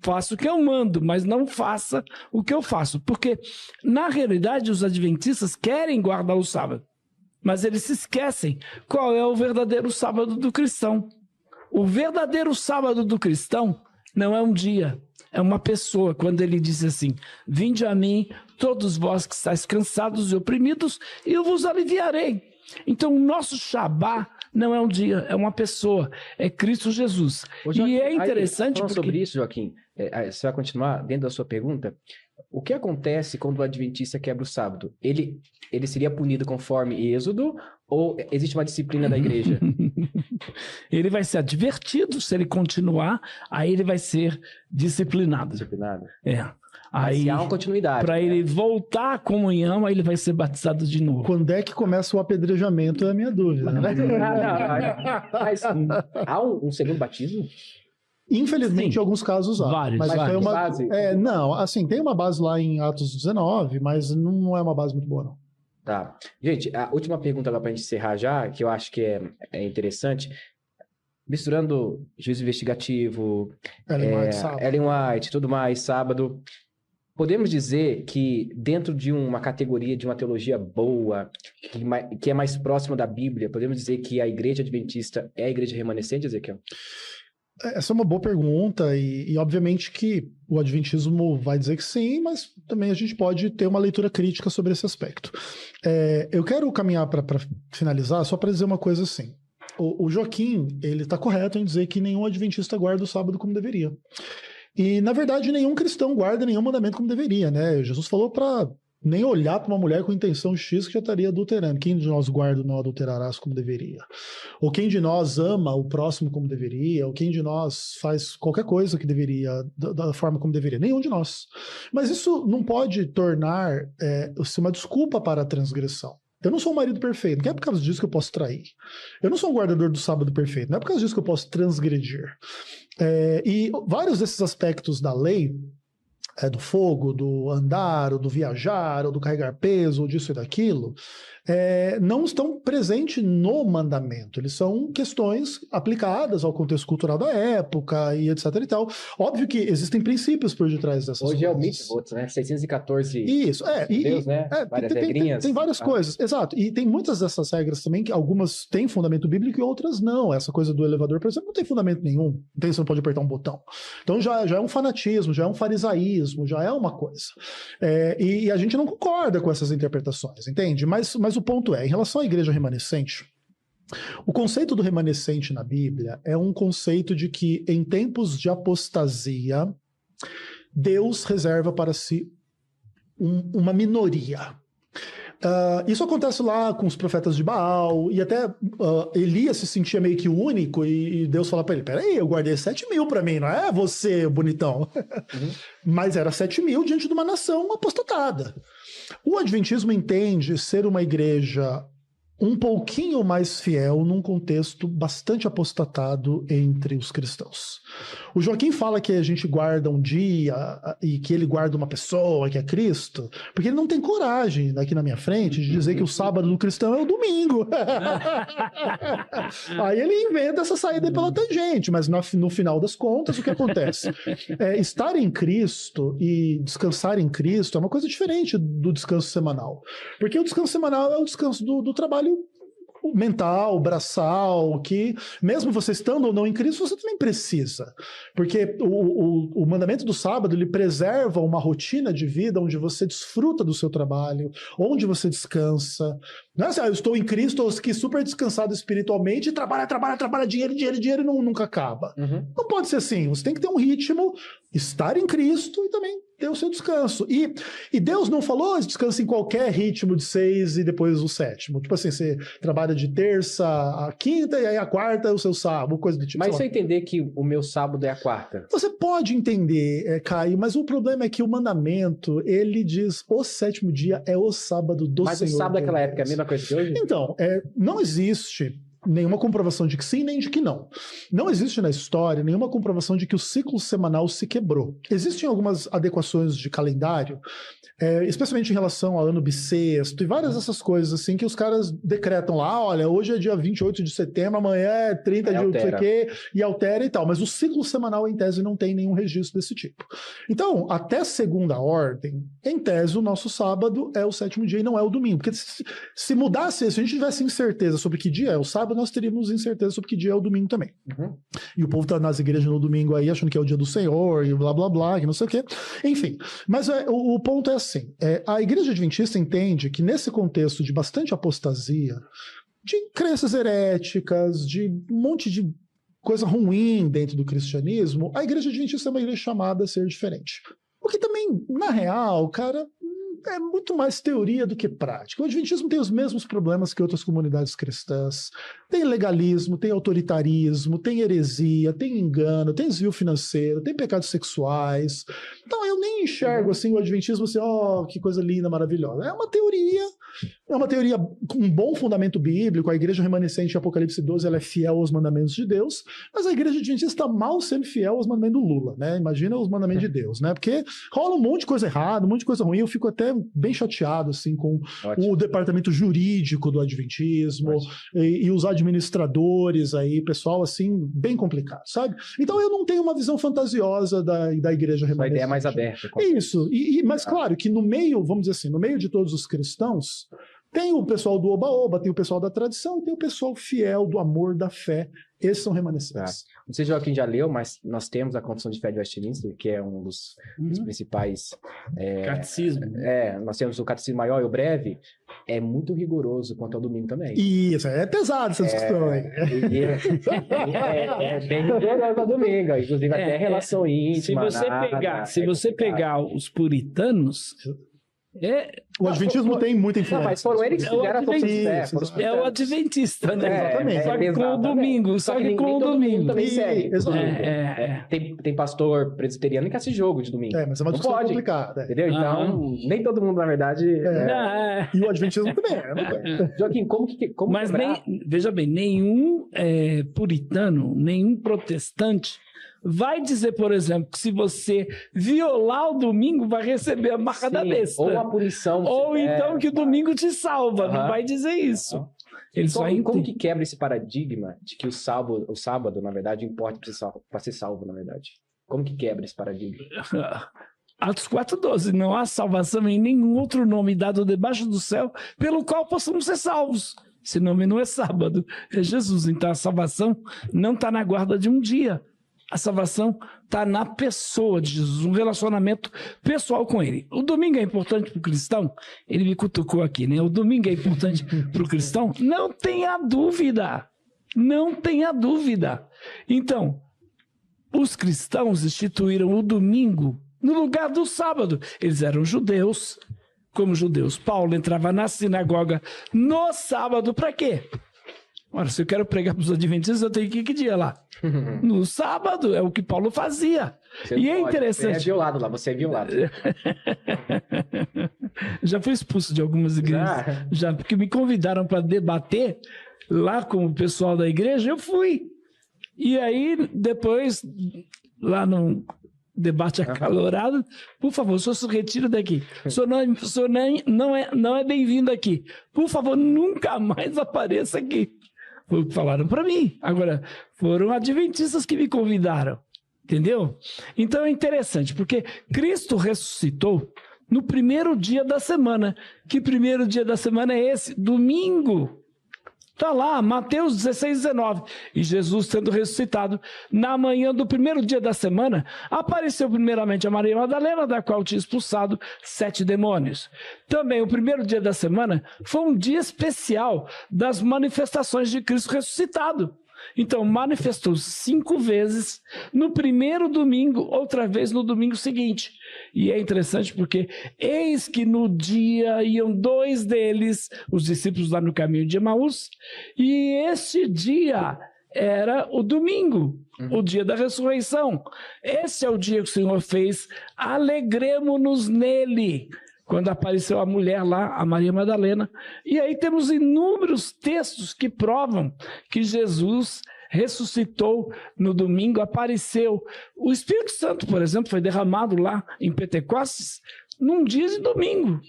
Faça o que eu mando, mas não faça o que eu faço. Porque, na realidade, os adventistas querem guardar o sábado, mas eles se esquecem qual é o verdadeiro sábado do cristão. O verdadeiro sábado do cristão não é um dia, é uma pessoa. Quando ele diz assim, vinde a mim, todos vós que estáis cansados e oprimidos, e eu vos aliviarei. Então, o nosso Shabá não é um dia, é uma pessoa, é Cristo Jesus. Joaquim, e é interessante porque... sobre isso, Joaquim, você vai continuar dentro da sua pergunta? O que acontece quando o adventista quebra o sábado? Ele seria punido conforme Êxodo ou existe uma disciplina da igreja? Ele vai ser advertido, se ele continuar, aí ele vai ser disciplinado. Aí, se há uma continuidade. Para ele voltar à comunhão, aí ele vai ser batizado de novo. Quando é que começa o apedrejamento é a minha dúvida. Né? Mas há um segundo batismo? Infelizmente, em alguns casos há. Vários. Mas tem uma base? Não, assim, tem uma base lá em Atos 19, mas não é uma base muito boa, não. Tá. Gente, a última pergunta lá para a gente encerrar já, que eu acho que é interessante. Misturando juízo investigativo, Ellen White, tudo mais, sábado. Podemos dizer que dentro de uma categoria de uma teologia boa, que é mais próxima da Bíblia, podemos dizer que a igreja adventista é a igreja remanescente, Ezequiel? Essa é uma boa pergunta e obviamente que o adventismo vai dizer que sim, mas também a gente pode ter uma leitura crítica sobre esse aspecto. Eu quero caminhar para finalizar só para dizer uma coisa assim. O Joaquim, ele está correto em dizer que nenhum adventista guarda o sábado como deveria. E, na verdade, nenhum cristão guarda nenhum mandamento como deveria, né? Jesus falou para nem olhar para uma mulher com intenção X que já estaria adulterando. Quem de nós guarda não adulterarás como deveria? Ou quem de nós ama o próximo como deveria? Ou quem de nós faz qualquer coisa que deveria, da forma como deveria? Nenhum de nós. Mas isso não pode tornar uma desculpa para a transgressão. Eu não sou um marido perfeito, não é por causa disso que eu posso trair. Eu não sou um guardador do sábado perfeito, não é por causa disso que eu posso transgredir. E vários desses aspectos da lei, do fogo, do andar, ou do viajar, ou do carregar peso, ou disso e daquilo, não estão presentes no mandamento. Eles são questões aplicadas ao contexto cultural da época e etc e tal. Óbvio que existem princípios por detrás dessas coisas. Hoje é o mitzvot, né? 614 Isso, Deus, né? Várias regrinhas. Tem várias coisas, exato. E tem muitas dessas regras também, que algumas têm fundamento bíblico e outras não. Essa coisa do elevador, por exemplo, não tem fundamento nenhum. Você não pode apertar um botão. Então já é um fanatismo, já é um farisaísmo, já é uma coisa. E a gente não concorda com essas interpretações, entende? Mas o ponto em relação à igreja remanescente, o conceito do remanescente na Bíblia é um conceito de que em tempos de apostasia, Deus reserva para si uma minoria. Isso acontece lá com os profetas de Baal, e até Elias se sentia meio que único, e Deus fala para ele, peraí, eu guardei 7.000 para mim, não é você, bonitão. Uhum. Mas era 7.000 diante de uma nação apostatada. O Adventismo entende ser uma igreja um pouquinho mais fiel num contexto bastante apostatado entre os cristãos. O Joaquim fala que a gente guarda um dia e que ele guarda uma pessoa, que é Cristo, porque ele não tem coragem aqui na minha frente de dizer que o sábado do cristão é o domingo. Aí ele inventa essa saída pela tangente, mas no final das contas o que acontece? Estar em Cristo e descansar em Cristo é uma coisa diferente do descanso semanal, porque o descanso semanal é o descanso do trabalho mental, braçal, que mesmo você estando ou não em Cristo, você também precisa. Porque o mandamento do sábado, ele preserva uma rotina de vida onde você desfruta do seu trabalho, onde você descansa. Não é assim, eu estou em Cristo, estou aqui super descansado espiritualmente, e trabalha, dinheiro e nunca acaba. Uhum. Não pode ser assim. Você tem que ter um ritmo, estar em Cristo e também ter o seu descanso. E Deus não falou descansa em qualquer ritmo de 6 e depois o 7º. Tipo assim, você trabalha de terça a quinta e aí a quarta é o seu sábado, coisa do tipo. Mas se eu entender que o meu sábado é a quarta? Você pode entender, Caio, mas o problema é que o mandamento, ele diz o 7º dia é o sábado do Senhor. Mas o sábado daquela época é a mesma coisa que hoje? Então, não existe nenhuma comprovação de que sim, nem de que não. Não existe na história nenhuma comprovação de que o ciclo semanal se quebrou. Existem algumas adequações de calendário, especialmente em relação ao ano bissexto e várias dessas coisas assim que os caras decretam lá, olha, hoje é dia 28 de setembro, amanhã é 30 de não sei o quê, e altera e tal. Mas o ciclo semanal, em tese, não tem nenhum registro desse tipo. Então, até segunda ordem, em tese, o nosso sábado é o 7º dia e não é o domingo. Porque se mudasse, se a gente tivesse incerteza sobre que dia é o sábado, nós teríamos incerteza sobre que dia é o domingo também. Uhum. E o povo tá nas igrejas no domingo aí, achando que é o dia do Senhor, e blá, blá, blá, que não sei o quê. Enfim, mas o ponto é assim, a igreja adventista entende que nesse contexto de bastante apostasia, de crenças heréticas, de um monte de coisa ruim dentro do cristianismo, a igreja adventista é uma igreja chamada a ser diferente. O que também, na real, cara, é muito mais teoria do que prática. O adventismo tem os mesmos problemas que outras comunidades cristãs. Tem legalismo, tem autoritarismo, tem heresia, tem engano, tem desvio financeiro, tem pecados sexuais. Então eu nem enxergo assim o adventismo assim, que coisa linda, maravilhosa. É uma teoria com um bom fundamento bíblico. A igreja remanescente em Apocalipse 12 ela é fiel aos mandamentos de Deus, mas a igreja adventista está mal sendo fiel aos mandamentos do Lula, né? Imagina os mandamentos de Deus, né? Porque rola um monte de coisa errada, um monte de coisa ruim. Eu fico até bem chateado assim com o departamento jurídico do adventismo e os administradores aí, pessoal assim, bem complicado, sabe? Então eu não tenho uma visão fantasiosa da igreja remanescente. Uma ideia mais aberta. Isso, mas claro que no meio, vamos dizer assim, no meio de todos os cristãos, Tem o pessoal do oba-oba, tem o pessoal da tradição, tem o pessoal fiel do amor, da fé. Esses são remanescentes. Não sei se o Joaquim já leu, mas nós temos a Confissão de Fé de Westminster, que é um dos principais... Catecismo. Nós temos o Catecismo Maior e o Breve. É muito rigoroso quanto ao domingo também. Isso, é pesado essa discussão aí. É bem rigoroso ao domingo, inclusive até relação íntima. Se você pegar os puritanos... O adventismo tem muita influência. Não, mas foram eles que fizeram a Confissão de Fé. É o adventista, né? Exatamente. Só que com o domingo. Só que com o domingo. Também segue. Exatamente. Tem pastor presbiteriano que assiste jogo de domingo. Mas é uma discussão complicada. Entendeu? Então, nem todo mundo, na verdade... E o adventismo também. Joaquim, como mas veja bem, nenhum puritano, nenhum protestante vai dizer, por exemplo, que se você violar o domingo, vai receber a marca da besta. Ou a punição. Ou então que o domingo te salva. Não vai dizer isso. Como que quebra esse paradigma de que o sábado, na verdade, importa para ser salvo, na verdade? Como que quebra esse paradigma? Atos 4:12. Não há salvação em nenhum outro nome dado debaixo do céu pelo qual possamos ser salvos. Esse nome não é sábado, é Jesus. Então a salvação não está na guarda de um dia. A salvação está na pessoa de Jesus, um relacionamento pessoal com ele. O domingo é importante para o cristão? Ele me cutucou aqui, né? O domingo é importante para o cristão? Não tenha dúvida. Não tenha dúvida. Então, os cristãos instituíram o domingo no lugar do sábado. Eles eram judeus. Como judeus, Paulo entrava na sinagoga no sábado para quê? Ora, se eu quero pregar para os adventistas, eu tenho que ir que dia lá? No sábado, é o que Paulo fazia. É interessante. Você é violado lá, você é violado. Já fui expulso de algumas igrejas. Já, porque me convidaram para debater lá com o pessoal da igreja, eu fui. E aí, depois, lá no debate acalorado, por favor, o senhor se retira daqui. O senhor não é bem-vindo aqui. Por favor, nunca mais apareça aqui. Foi o que falaram para mim. Agora, foram adventistas que me convidaram. Entendeu? Então é interessante, porque Cristo ressuscitou no primeiro dia da semana. Que primeiro dia da semana é esse? Domingo. Está lá, Mateus 16:19. E Jesus, sendo ressuscitado, na manhã do primeiro dia da semana, apareceu primeiramente a Maria Madalena, da qual tinha expulsado 7 demônios. Também o primeiro dia da semana foi um dia especial das manifestações de Cristo ressuscitado. Então, manifestou 5 vezes no primeiro domingo, outra vez no domingo seguinte. E é interessante porque eis que no dia iam 2 deles, os discípulos lá no caminho de Emaús, e este dia era o domingo, o dia da ressurreição. Esse é o dia que o Senhor fez, alegremo-nos nele. Quando apareceu a mulher lá, a Maria Madalena. E aí temos inúmeros textos que provam que Jesus ressuscitou no domingo, apareceu. O Espírito Santo, por exemplo, foi derramado lá em Pentecostes num dia de domingo.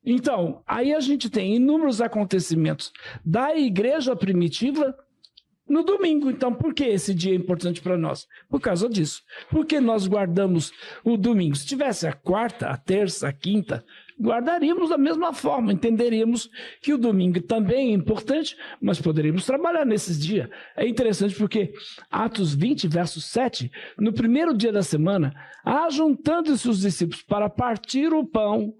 Então, aí a gente tem inúmeros acontecimentos da igreja primitiva no domingo. Então, por que esse dia é importante para nós? Por causa disso. Porque nós guardamos o domingo. Se tivesse a quarta, a terça, a quinta, guardaríamos da mesma forma. Entenderíamos que o domingo também é importante, mas poderíamos trabalhar nesses dias. É interessante porque Atos 20, verso 7, no primeiro dia da semana, ajuntando-se os discípulos para partir o pão,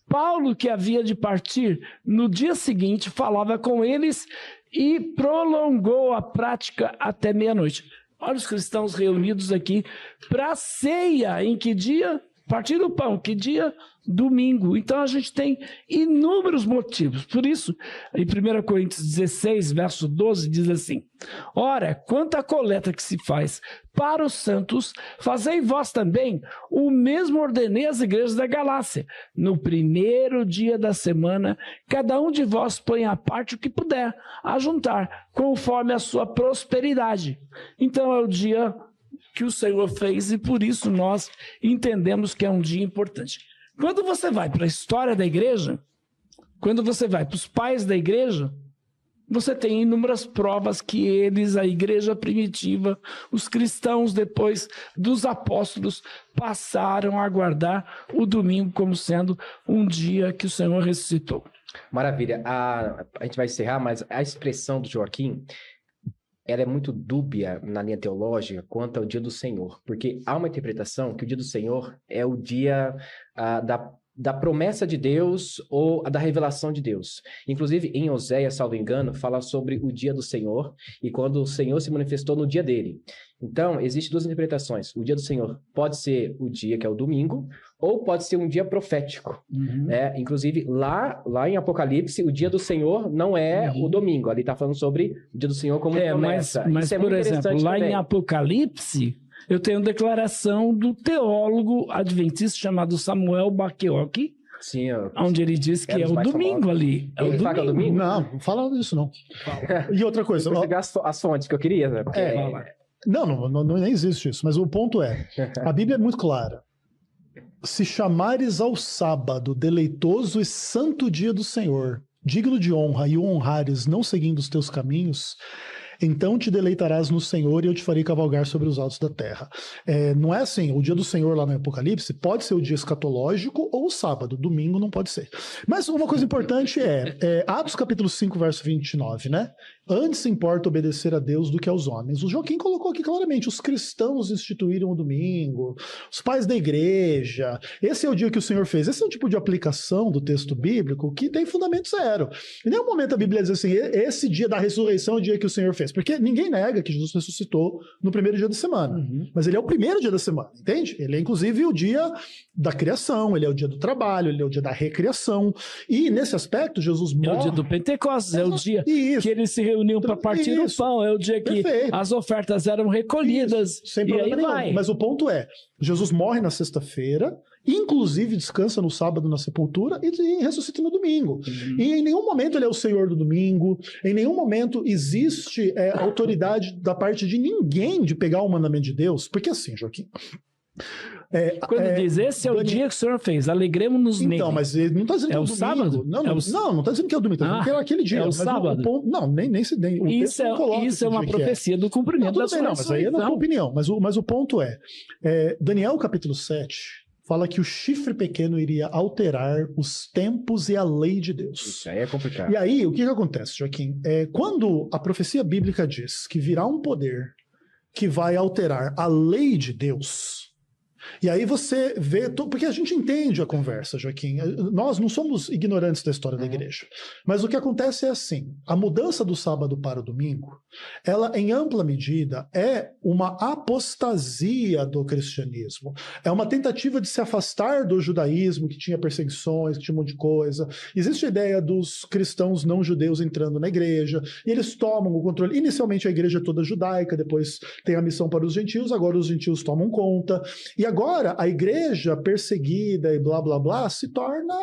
Paulo, que havia de partir no dia seguinte, falava com eles e prolongou a prática até meia-noite. Olha os cristãos reunidos aqui para a ceia. Em que dia? Partir do pão. Que dia? Domingo. Então a gente tem inúmeros motivos. Por isso, em 1 Coríntios 16, verso 12, diz assim: ora, quanto à coleta que se faz para os santos, fazei vós também o mesmo ordenei às igrejas da Galácia. No primeiro dia da semana, cada um de vós põe à parte o que puder, a juntar, conforme a sua prosperidade. Então é o dia que o Senhor fez e por isso nós entendemos que é um dia importante. Quando você vai para a história da igreja, quando você vai para os pais da igreja, você tem inúmeras provas que eles, a igreja primitiva, os cristãos depois dos apóstolos, passaram a guardar o domingo como sendo um dia que o Senhor ressuscitou. Maravilha. A gente vai encerrar, mas a expressão do Joaquim, ela é muito dúbia na linha teológica quanto ao dia do Senhor, porque há uma interpretação que o dia do Senhor é o dia da promessa de Deus ou da revelação de Deus. Inclusive, em Oséias, salvo engano, fala sobre o dia do Senhor e quando o Senhor se manifestou no dia dele. Então, existem duas interpretações. O dia do Senhor pode ser o dia que é o domingo, ou pode ser um dia profético. Inclusive, lá em Apocalipse, o dia do Senhor não é o domingo. Ali está falando sobre o dia do Senhor como promessa. Mas por exemplo, lá em Apocalipse, eu tenho declaração do teólogo adventista chamado Samuel Baqueoque, sim, onde ele diz que é o domingo ali. É o domingo. Não fala disso não. E outra coisa... Eu consegui as fontes que eu queria, né? Não, nem existe isso. Mas o ponto é, a Bíblia é muito clara. Se chamares ao sábado deleitoso e santo dia do Senhor, digno de honra, e o honrares não seguindo os teus caminhos, então te deleitarás no Senhor e eu te farei cavalgar sobre os altos da terra. Não é assim, o dia do Senhor lá no Apocalipse pode ser o dia escatológico ou o sábado, domingo não pode ser. Mas uma coisa importante Atos capítulo 5, verso 29, né? Antes importa obedecer a Deus do que aos homens. O Joaquim colocou aqui claramente, os cristãos instituíram o domingo, os pais da igreja, esse é o dia que o Senhor fez. Esse é um tipo de aplicação do texto bíblico que tem fundamento zero. Em nenhum momento a Bíblia diz assim, esse dia da ressurreição é o dia que o Senhor fez, porque ninguém nega que Jesus ressuscitou no primeiro dia da semana, mas ele é o primeiro dia da semana, entende? Ele é inclusive o dia da criação, ele é o dia do trabalho, ele é o dia da recriação, e nesse aspecto Jesus morre... É o dia do Pentecostes, é o dia que eles se reuniam para partir o pão, é o dia que as ofertas eram recolhidas, sem problema nenhum. Mas o ponto é, Jesus morre na sexta-feira, inclusive descansa no sábado na sepultura e ressuscita no domingo. E em nenhum momento ele é o Senhor do domingo, em nenhum momento existe autoridade da parte de ninguém de pegar o mandamento de Deus, porque assim, Joaquim... Quando diz, esse é o dia que o Senhor fez, alegremos-nos nele. Então, mas ele não está dizendo que é o sábado? Não está dizendo que é o domingo, está dizendo que é aquele dia. É o sábado? Não, nem isso é uma profecia do cumprimento da sua mas aí é na tua opinião. Mas o ponto Daniel capítulo 7 fala que o chifre pequeno iria alterar os tempos e a lei de Deus. Isso aí é complicado. E aí, o que acontece, Joaquim? Quando a profecia bíblica diz que virá um poder que vai alterar a lei de Deus... E aí você vê... Porque a gente entende a conversa, Joaquim. Nós não somos ignorantes da história da igreja. Mas o que acontece é assim. A mudança do sábado para o domingo, ela, em ampla medida, é uma apostasia do cristianismo. É uma tentativa de se afastar do judaísmo, que tinha perseguições, que tinha um monte de coisa. Existe a ideia dos cristãos não judeus entrando na igreja, e eles tomam o controle. Inicialmente a igreja é toda judaica, depois tem a missão para os gentios, agora os gentios tomam conta. E agora a igreja perseguida e blá blá blá se torna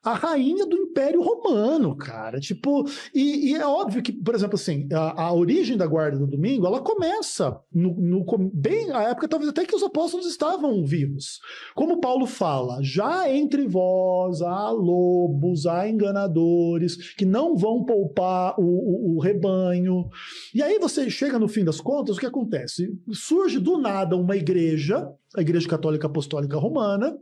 a rainha do Império Romano, cara. Tipo, e é óbvio que, por exemplo, assim, a origem da guarda do domingo, ela começa bem a época talvez até que os apóstolos estavam vivos. Como Paulo fala, já entre vós há lobos, há enganadores que não vão poupar o rebanho. E aí você chega no fim das contas, o que acontece? Surge do nada uma igreja, a Igreja Católica Apostólica Romana,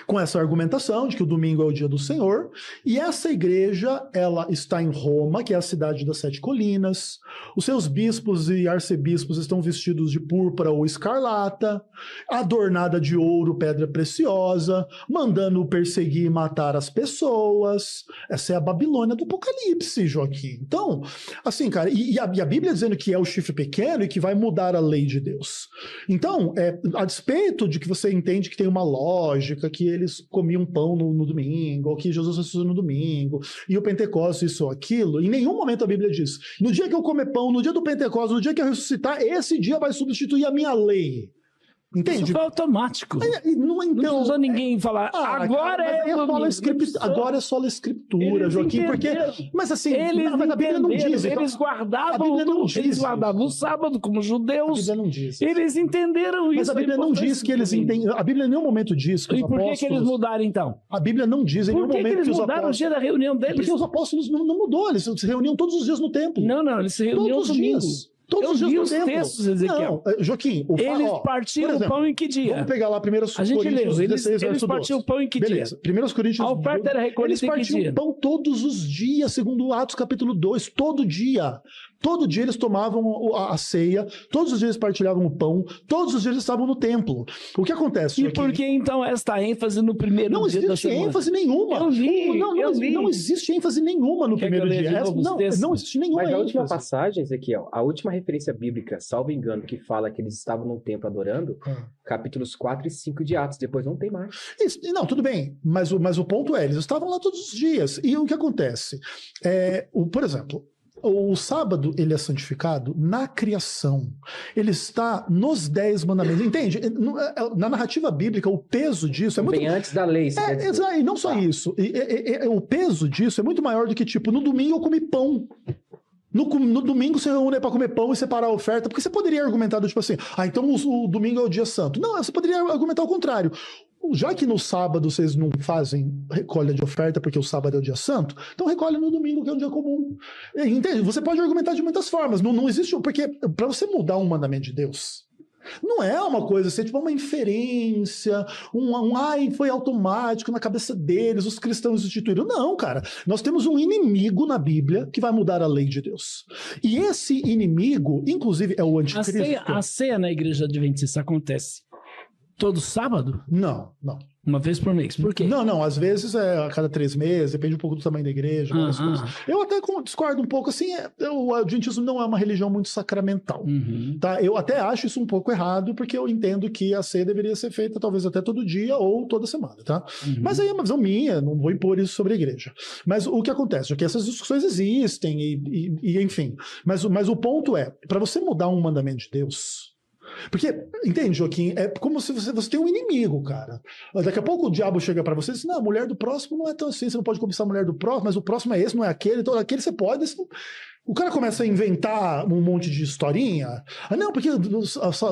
com essa argumentação de que o domingo é o dia do Senhor, e essa igreja, ela está em Roma, que é a cidade das 7 colinas, os seus bispos e arcebispos estão vestidos de púrpura ou escarlata, adornada de ouro, pedra preciosa, mandando perseguir e matar as pessoas. Essa é a Babilônia do Apocalipse, Joaquim. Então, assim, cara, e a Bíblia dizendo que é o chifre pequeno e que vai mudar a lei de Deus. Então, a despeito de que você entende que tem uma lógica, que eles comiam pão no domingo, ou que Jesus ressuscitou no domingo, e o Pentecostes, isso ou aquilo, em nenhum momento a Bíblia diz, no dia que eu comer pão, no dia do Pentecostes, no dia que eu ressuscitar, esse dia vai substituir a minha lei. Entende? Isso foi automático. Não precisou ninguém falar, agora agora é só a escritura, eles Joaquim, porque... Mas assim, mas a Bíblia não diz. Eles guardavam o sábado como judeus. A Bíblia não diz. Eles entenderam isso. Mas a Bíblia não diz que eles entendem. A Bíblia em nenhum momento diz que os apóstolos... E por que eles mudaram então? A Bíblia não diz em nenhum momento que os apóstolos... Por que eles mudaram o dia da reunião deles? Porque os apóstolos não mudou, eles se reuniam todos os dias no templo. Não, eles se reuniam todos os dias. Todos os dias no templo. Textos, Ezequiel. Não, Joaquim, eles partiam o pão em que dia? Vamos pegar lá 1 Coríntios A gente leu, 16, eles partiam o pão em que Beleza. dia? 1 Coríntios... A oferta era recolhida em que dia? Eles partiam pão todos os dias, segundo Atos capítulo 2, todo dia. Todo dia eles tomavam a ceia, todos os dias eles partilhavam o pão, todos os dias eles estavam no templo. O que acontece? E por que então esta ênfase no primeiro não dia da existe semana? ênfase nenhuma. Eu li. Não existe ênfase nenhuma no primeiro dia. Não existe nenhuma Mas a última ênfase. passagem, Ezequiel, a última referência bíblica, salvo engano, que fala que eles estavam no templo adorando, capítulos 4 e 5 de Atos, depois não tem mais. Não, tudo bem, mas o ponto é, eles estavam lá todos os dias. E o que acontece? Por exemplo, o sábado ele é santificado na criação. Ele está nos 10 mandamentos. Entende? Na narrativa bíblica, o peso disso é muito... Bem antes da lei. E não só isso. O peso disso é muito maior do que, tipo, no domingo eu comi pão. No domingo você reúne para comer pão e separar a oferta, porque você poderia argumentar, tipo assim, então o domingo é o dia santo. Não, você poderia argumentar o contrário. Já que no sábado vocês não fazem recolha de oferta porque o sábado é o dia santo, então recolhe no domingo, que é um dia comum. Entende? Você pode argumentar de muitas formas. Não existe... Porque para você mudar um mandamento de Deus, não é uma coisa assim, tipo uma inferência, foi automático na cabeça deles, os cristãos instituíram. Não, cara. Nós temos um inimigo na Bíblia que vai mudar a lei de Deus. E esse inimigo, inclusive, é o anticristo. A ceia na igreja adventista acontece todo sábado? Não. Uma vez por mês. Por quê? Não. Às vezes é a cada 3 meses, depende um pouco do tamanho da igreja. Eu até discordo um pouco, assim, o adventismo não é uma religião muito sacramental. Tá? Eu até acho isso um pouco errado, porque eu entendo que a ceia deveria ser feita talvez até todo dia ou toda semana, tá? Mas aí é uma visão minha, não vou impor isso sobre a igreja. Mas o que acontece é que essas discussões existem e enfim. Mas o ponto é, para você mudar um mandamento de Deus... Porque, entende, Joaquim? É como se você tem um inimigo, cara. Daqui a pouco o diabo chega pra você e diz, não, a mulher do próximo não é tão assim, você não pode cobiçar a mulher do próximo, mas o próximo é esse, não é aquele, então aquele você pode... O cara começa a inventar um monte de historinha. Não, porque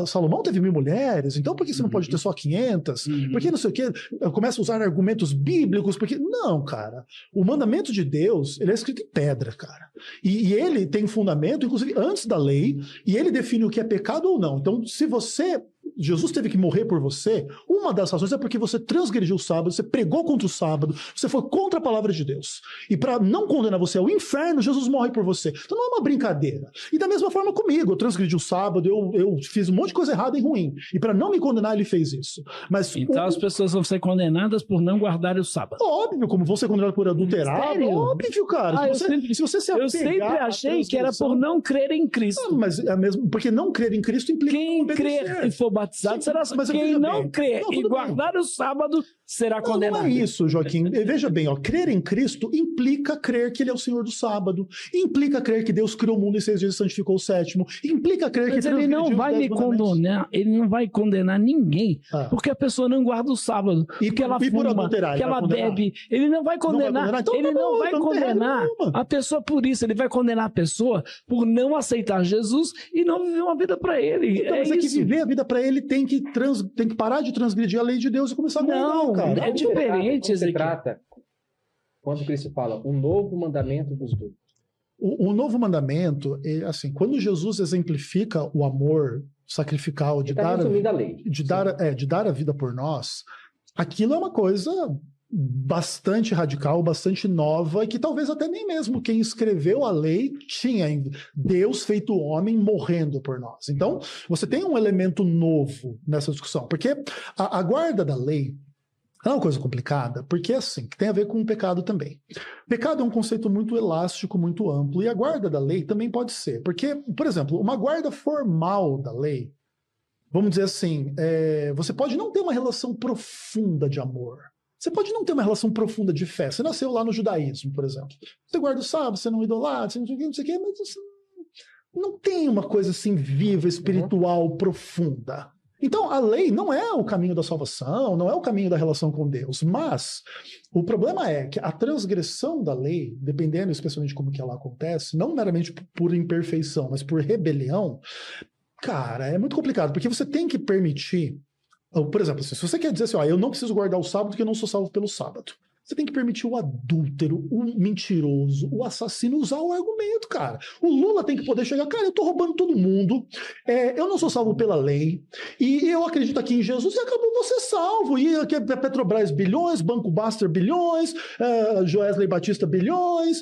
Salomão teve 1000 mulheres, então por que você não pode ter só 500? Por que não sei o quê? Começa a usar argumentos bíblicos, porque... Não, cara. O mandamento de Deus, ele é escrito em pedra, cara. E ele tem fundamento, inclusive, antes da lei, e ele define o que é pecado ou não. Então, se você... Jesus teve que morrer por você, uma das razões é porque você transgrediu o sábado, você pregou contra o sábado, você foi contra a palavra de Deus. E para não condenar você ao inferno, Jesus morre por você. Então não é uma brincadeira. E da mesma forma comigo, eu transgredi o sábado, eu fiz um monte de coisa errada e ruim. E para não me condenar, ele fez isso. Mas então as pessoas vão ser condenadas por não guardarem o sábado. Óbvio, como vão ser condenadas por adulterar. Óbvio, cara. Se você se apegar, eu sempre achei que era por não crer em Cristo. Mas é mesmo, porque não crer em Cristo implica quem crer e for batizado será salvo. Quem não crer e guardar o sábado será condenado. Não é isso, Joaquim. Veja bem, crer em Cristo implica crer que ele é o Senhor do sábado, implica crer que Deus criou o mundo em 6 dias e santificou o 7º, implica crer mas que ele não vai me condenar, ele não vai condenar ninguém, porque a pessoa não guarda o sábado, porque ela fuma, que ela bebe, ele não vai condenar, ele não vai condenar a pessoa por isso, ele vai condenar a pessoa por não aceitar Jesus e não viver uma vida para ele. Então, mas é que viver a vida para ele tem que parar de transgredir a lei de Deus e começar a guardar, cara. É diferente, se trata quando Cristo fala um novo mandamento dos dois. O novo mandamento, assim, quando Jesus exemplifica o amor sacrificial de dar a vida por nós, aquilo é uma coisa bastante radical, bastante nova, e que talvez até nem mesmo quem escreveu a lei tinha Deus feito homem morrendo por nós. Então, você tem um elemento novo nessa discussão, porque a guarda da lei é uma coisa complicada, porque assim, que tem a ver com o pecado também. Pecado é um conceito muito elástico, muito amplo, e a guarda da lei também pode ser, porque, por exemplo, uma guarda formal da lei, vamos dizer assim, você pode não ter uma relação profunda de amor. Você pode não ter uma relação profunda de fé. Você nasceu lá no judaísmo, por exemplo. Você guarda o sábado, você não idolatra, você não sei o quê, mas você não tem uma coisa assim viva, espiritual, profunda. Então, a lei não é o caminho da salvação, não é o caminho da relação com Deus, mas o problema é que a transgressão da lei, dependendo especialmente de como que ela acontece, não meramente por imperfeição, mas por rebelião, cara, é muito complicado, porque você tem que permitir... Por exemplo, se você quer dizer assim, eu não preciso guardar o sábado porque eu não sou salvo pelo sábado. Você tem que permitir o adúltero, o mentiroso, o assassino usar o argumento, cara. O Lula tem que poder chegar, cara, eu tô roubando todo mundo, eu não sou salvo pela lei, e eu acredito aqui em Jesus e acabou você salvo. E aqui é Petrobras bilhões, Banco Baster bilhões, Joesley Batista bilhões,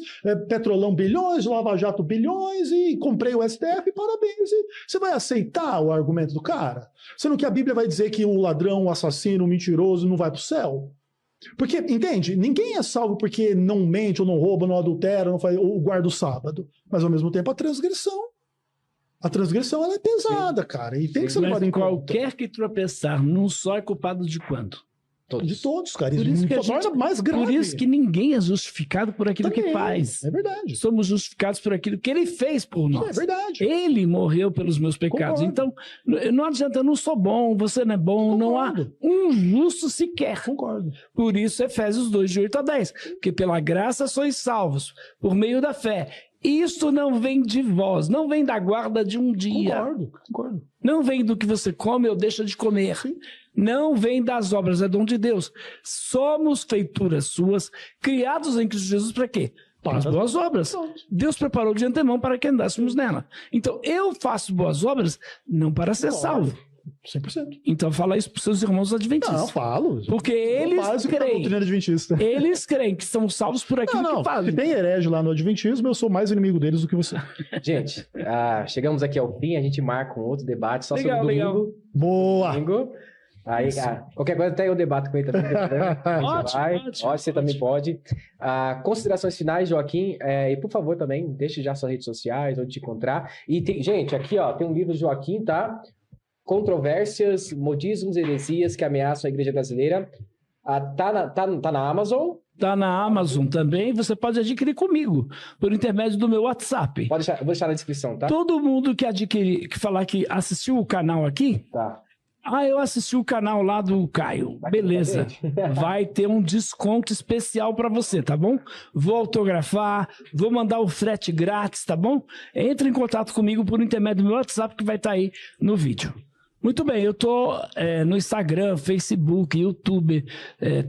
Petrolão bilhões, Lava Jato bilhões, e comprei o STF, parabéns. E você vai aceitar o argumento do cara? Sendo que a Bíblia vai dizer que o ladrão, o assassino, o mentiroso não vai pro céu? Porque, entende? Ninguém é salvo porque não mente, ou não rouba, não adultera, não faz, ou guarda o sábado. Mas, ao mesmo tempo, a transgressão ela é pesada, sim, cara. E tem que ser levado em conta. Qualquer que tropeçar num só é culpado de quanto? Todos. De todos, cara. Por isso, mais grave. Por isso que ninguém é justificado por aquilo que faz. É verdade. Somos justificados por aquilo que ele fez por nós. É verdade. Ele morreu pelos meus pecados. Concordo. Então, não adianta, eu não sou bom, você não é bom, não há um justo sequer. Concordo. Por isso, Efésios 2, de 8 a 10. Porque pela graça sois salvos, por meio da fé. Isso não vem de vós, não vem da guarda de um dia. Concordo. Não vem do que você come ou deixa de comer. Sim. Não vem das obras, é dom de Deus. Somos feituras suas, criados em Cristo Jesus para quê? Para as boas obras. Deus preparou de antemão para que andássemos nela. Então, eu faço boas obras não para ser salvo. 100%. Então fala isso para os seus irmãos adventistas. Não, falo. Porque eles creem que são salvos por aquilo que fazem. Se tem herege lá no adventismo, eu sou mais inimigo deles do que você. Gente, chegamos aqui ao fim, a gente marca um outro debate só sobre domingo. Legal. Boa! Domingo. Aí, qualquer coisa até eu debato com ele também. Ótimo. Você também pode. Considerações finais, Joaquim. E por favor também, deixe já suas redes sociais, onde te encontrar. E gente, aqui ó, tem um livro do Joaquim, tá? Controvérsias, modismos e heresias que ameaçam a igreja brasileira. Tá na Amazon. Tá na Amazon também. Você pode adquirir comigo, por intermédio do meu WhatsApp. Eu vou deixar na descrição, tá? Todo mundo que adquirir, que falar que assistiu o canal aqui... Tá. Eu assisti o canal lá do Caio. Beleza. Vai ter um desconto especial para você, tá bom? Vou autografar, vou mandar o frete grátis, tá bom? Entre em contato comigo por intermédio do meu WhatsApp que vai estar aí no vídeo. Muito bem, eu tô no Instagram, Facebook, YouTube,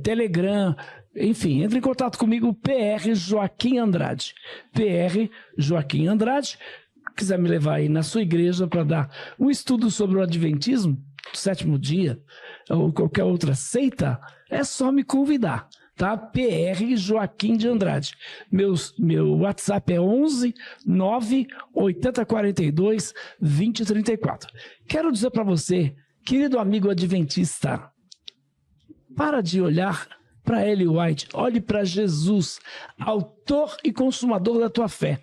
Telegram, enfim, entre em contato comigo, PR Joaquim Andrade. PR Joaquim Andrade. Quiser me levar aí na sua igreja para dar um estudo sobre o Adventismo, sétimo dia, ou qualquer outra seita, é só me convidar, tá? PR Joaquim de Andrade. Meu WhatsApp é 11 9 80 42 20 34. Quero dizer para você, querido amigo adventista, para de olhar para Ellen White, olhe para Jesus, autor e consumador da tua fé.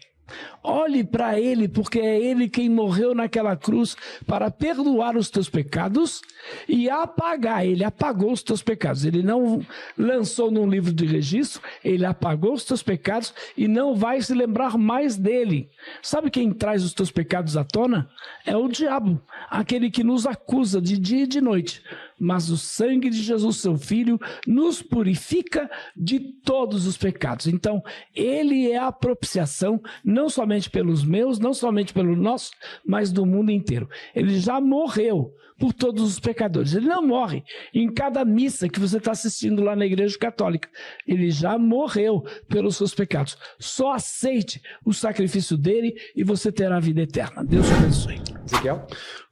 Olhe para ele, porque é ele quem morreu naquela cruz para perdoar os teus pecados e apagar. Ele apagou os teus pecados. Ele não lançou num livro de registro, ele apagou os teus pecados e não vai se lembrar mais dele. Sabe quem traz os teus pecados à tona? É o diabo, aquele que nos acusa de dia e de noite. Mas o sangue de Jesus, seu Filho, nos purifica de todos os pecados. Então, ele é a propiciação, não somente pelos meus, não somente pelo nosso, mas do mundo inteiro. Ele já morreu por todos os pecadores. Ele não morre em cada missa que você está assistindo lá na Igreja Católica. Ele já morreu pelos seus pecados. Só aceite o sacrifício dele e você terá a vida eterna. Deus te abençoe. Ezequiel?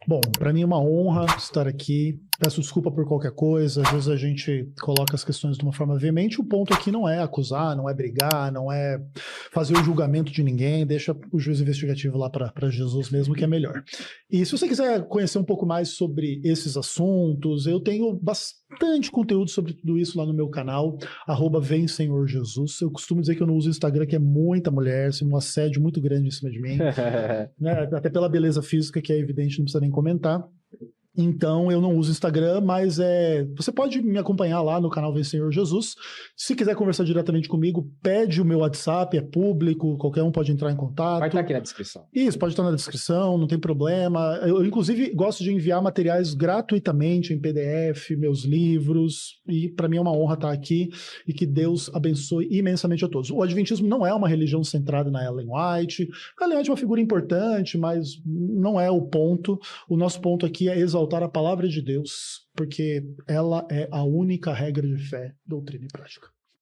Bom, para mim é uma honra estar aqui. Peço desculpa por qualquer coisa. Às vezes a gente coloca as questões de uma forma veemente. O ponto aqui não é acusar, não é brigar, não é fazer o julgamento de ninguém. Deixa o juiz investigativo lá para Jesus mesmo, que é melhor. E se você quiser conhecer um pouco mais sobre esses assuntos, eu tenho bastante conteúdo sobre tudo isso lá no meu canal, @VemSenhorJesus. Eu costumo dizer que eu não uso o Instagram, que é muita mulher, assim, um assédio muito grande em cima de mim. Né? Até pela beleza física, que é evidente, não precisa nem comentar. Então, eu não uso Instagram, mas você pode me acompanhar lá no canal Vem Senhor Jesus. Se quiser conversar diretamente comigo, pede o meu WhatsApp, é público, qualquer um pode entrar em contato. Vai estar aqui na descrição. Isso, pode estar na descrição, não tem problema. Eu inclusive, gosto de enviar materiais gratuitamente em PDF, meus livros, e para mim é uma honra estar aqui e que Deus abençoe imensamente a todos. O Adventismo não é uma religião centrada na Ellen White. A Ellen White é uma figura importante, mas não é o ponto. O nosso ponto aqui é exaltar a palavra de Deus, porque ela é a única regra de fé, doutrina e prática.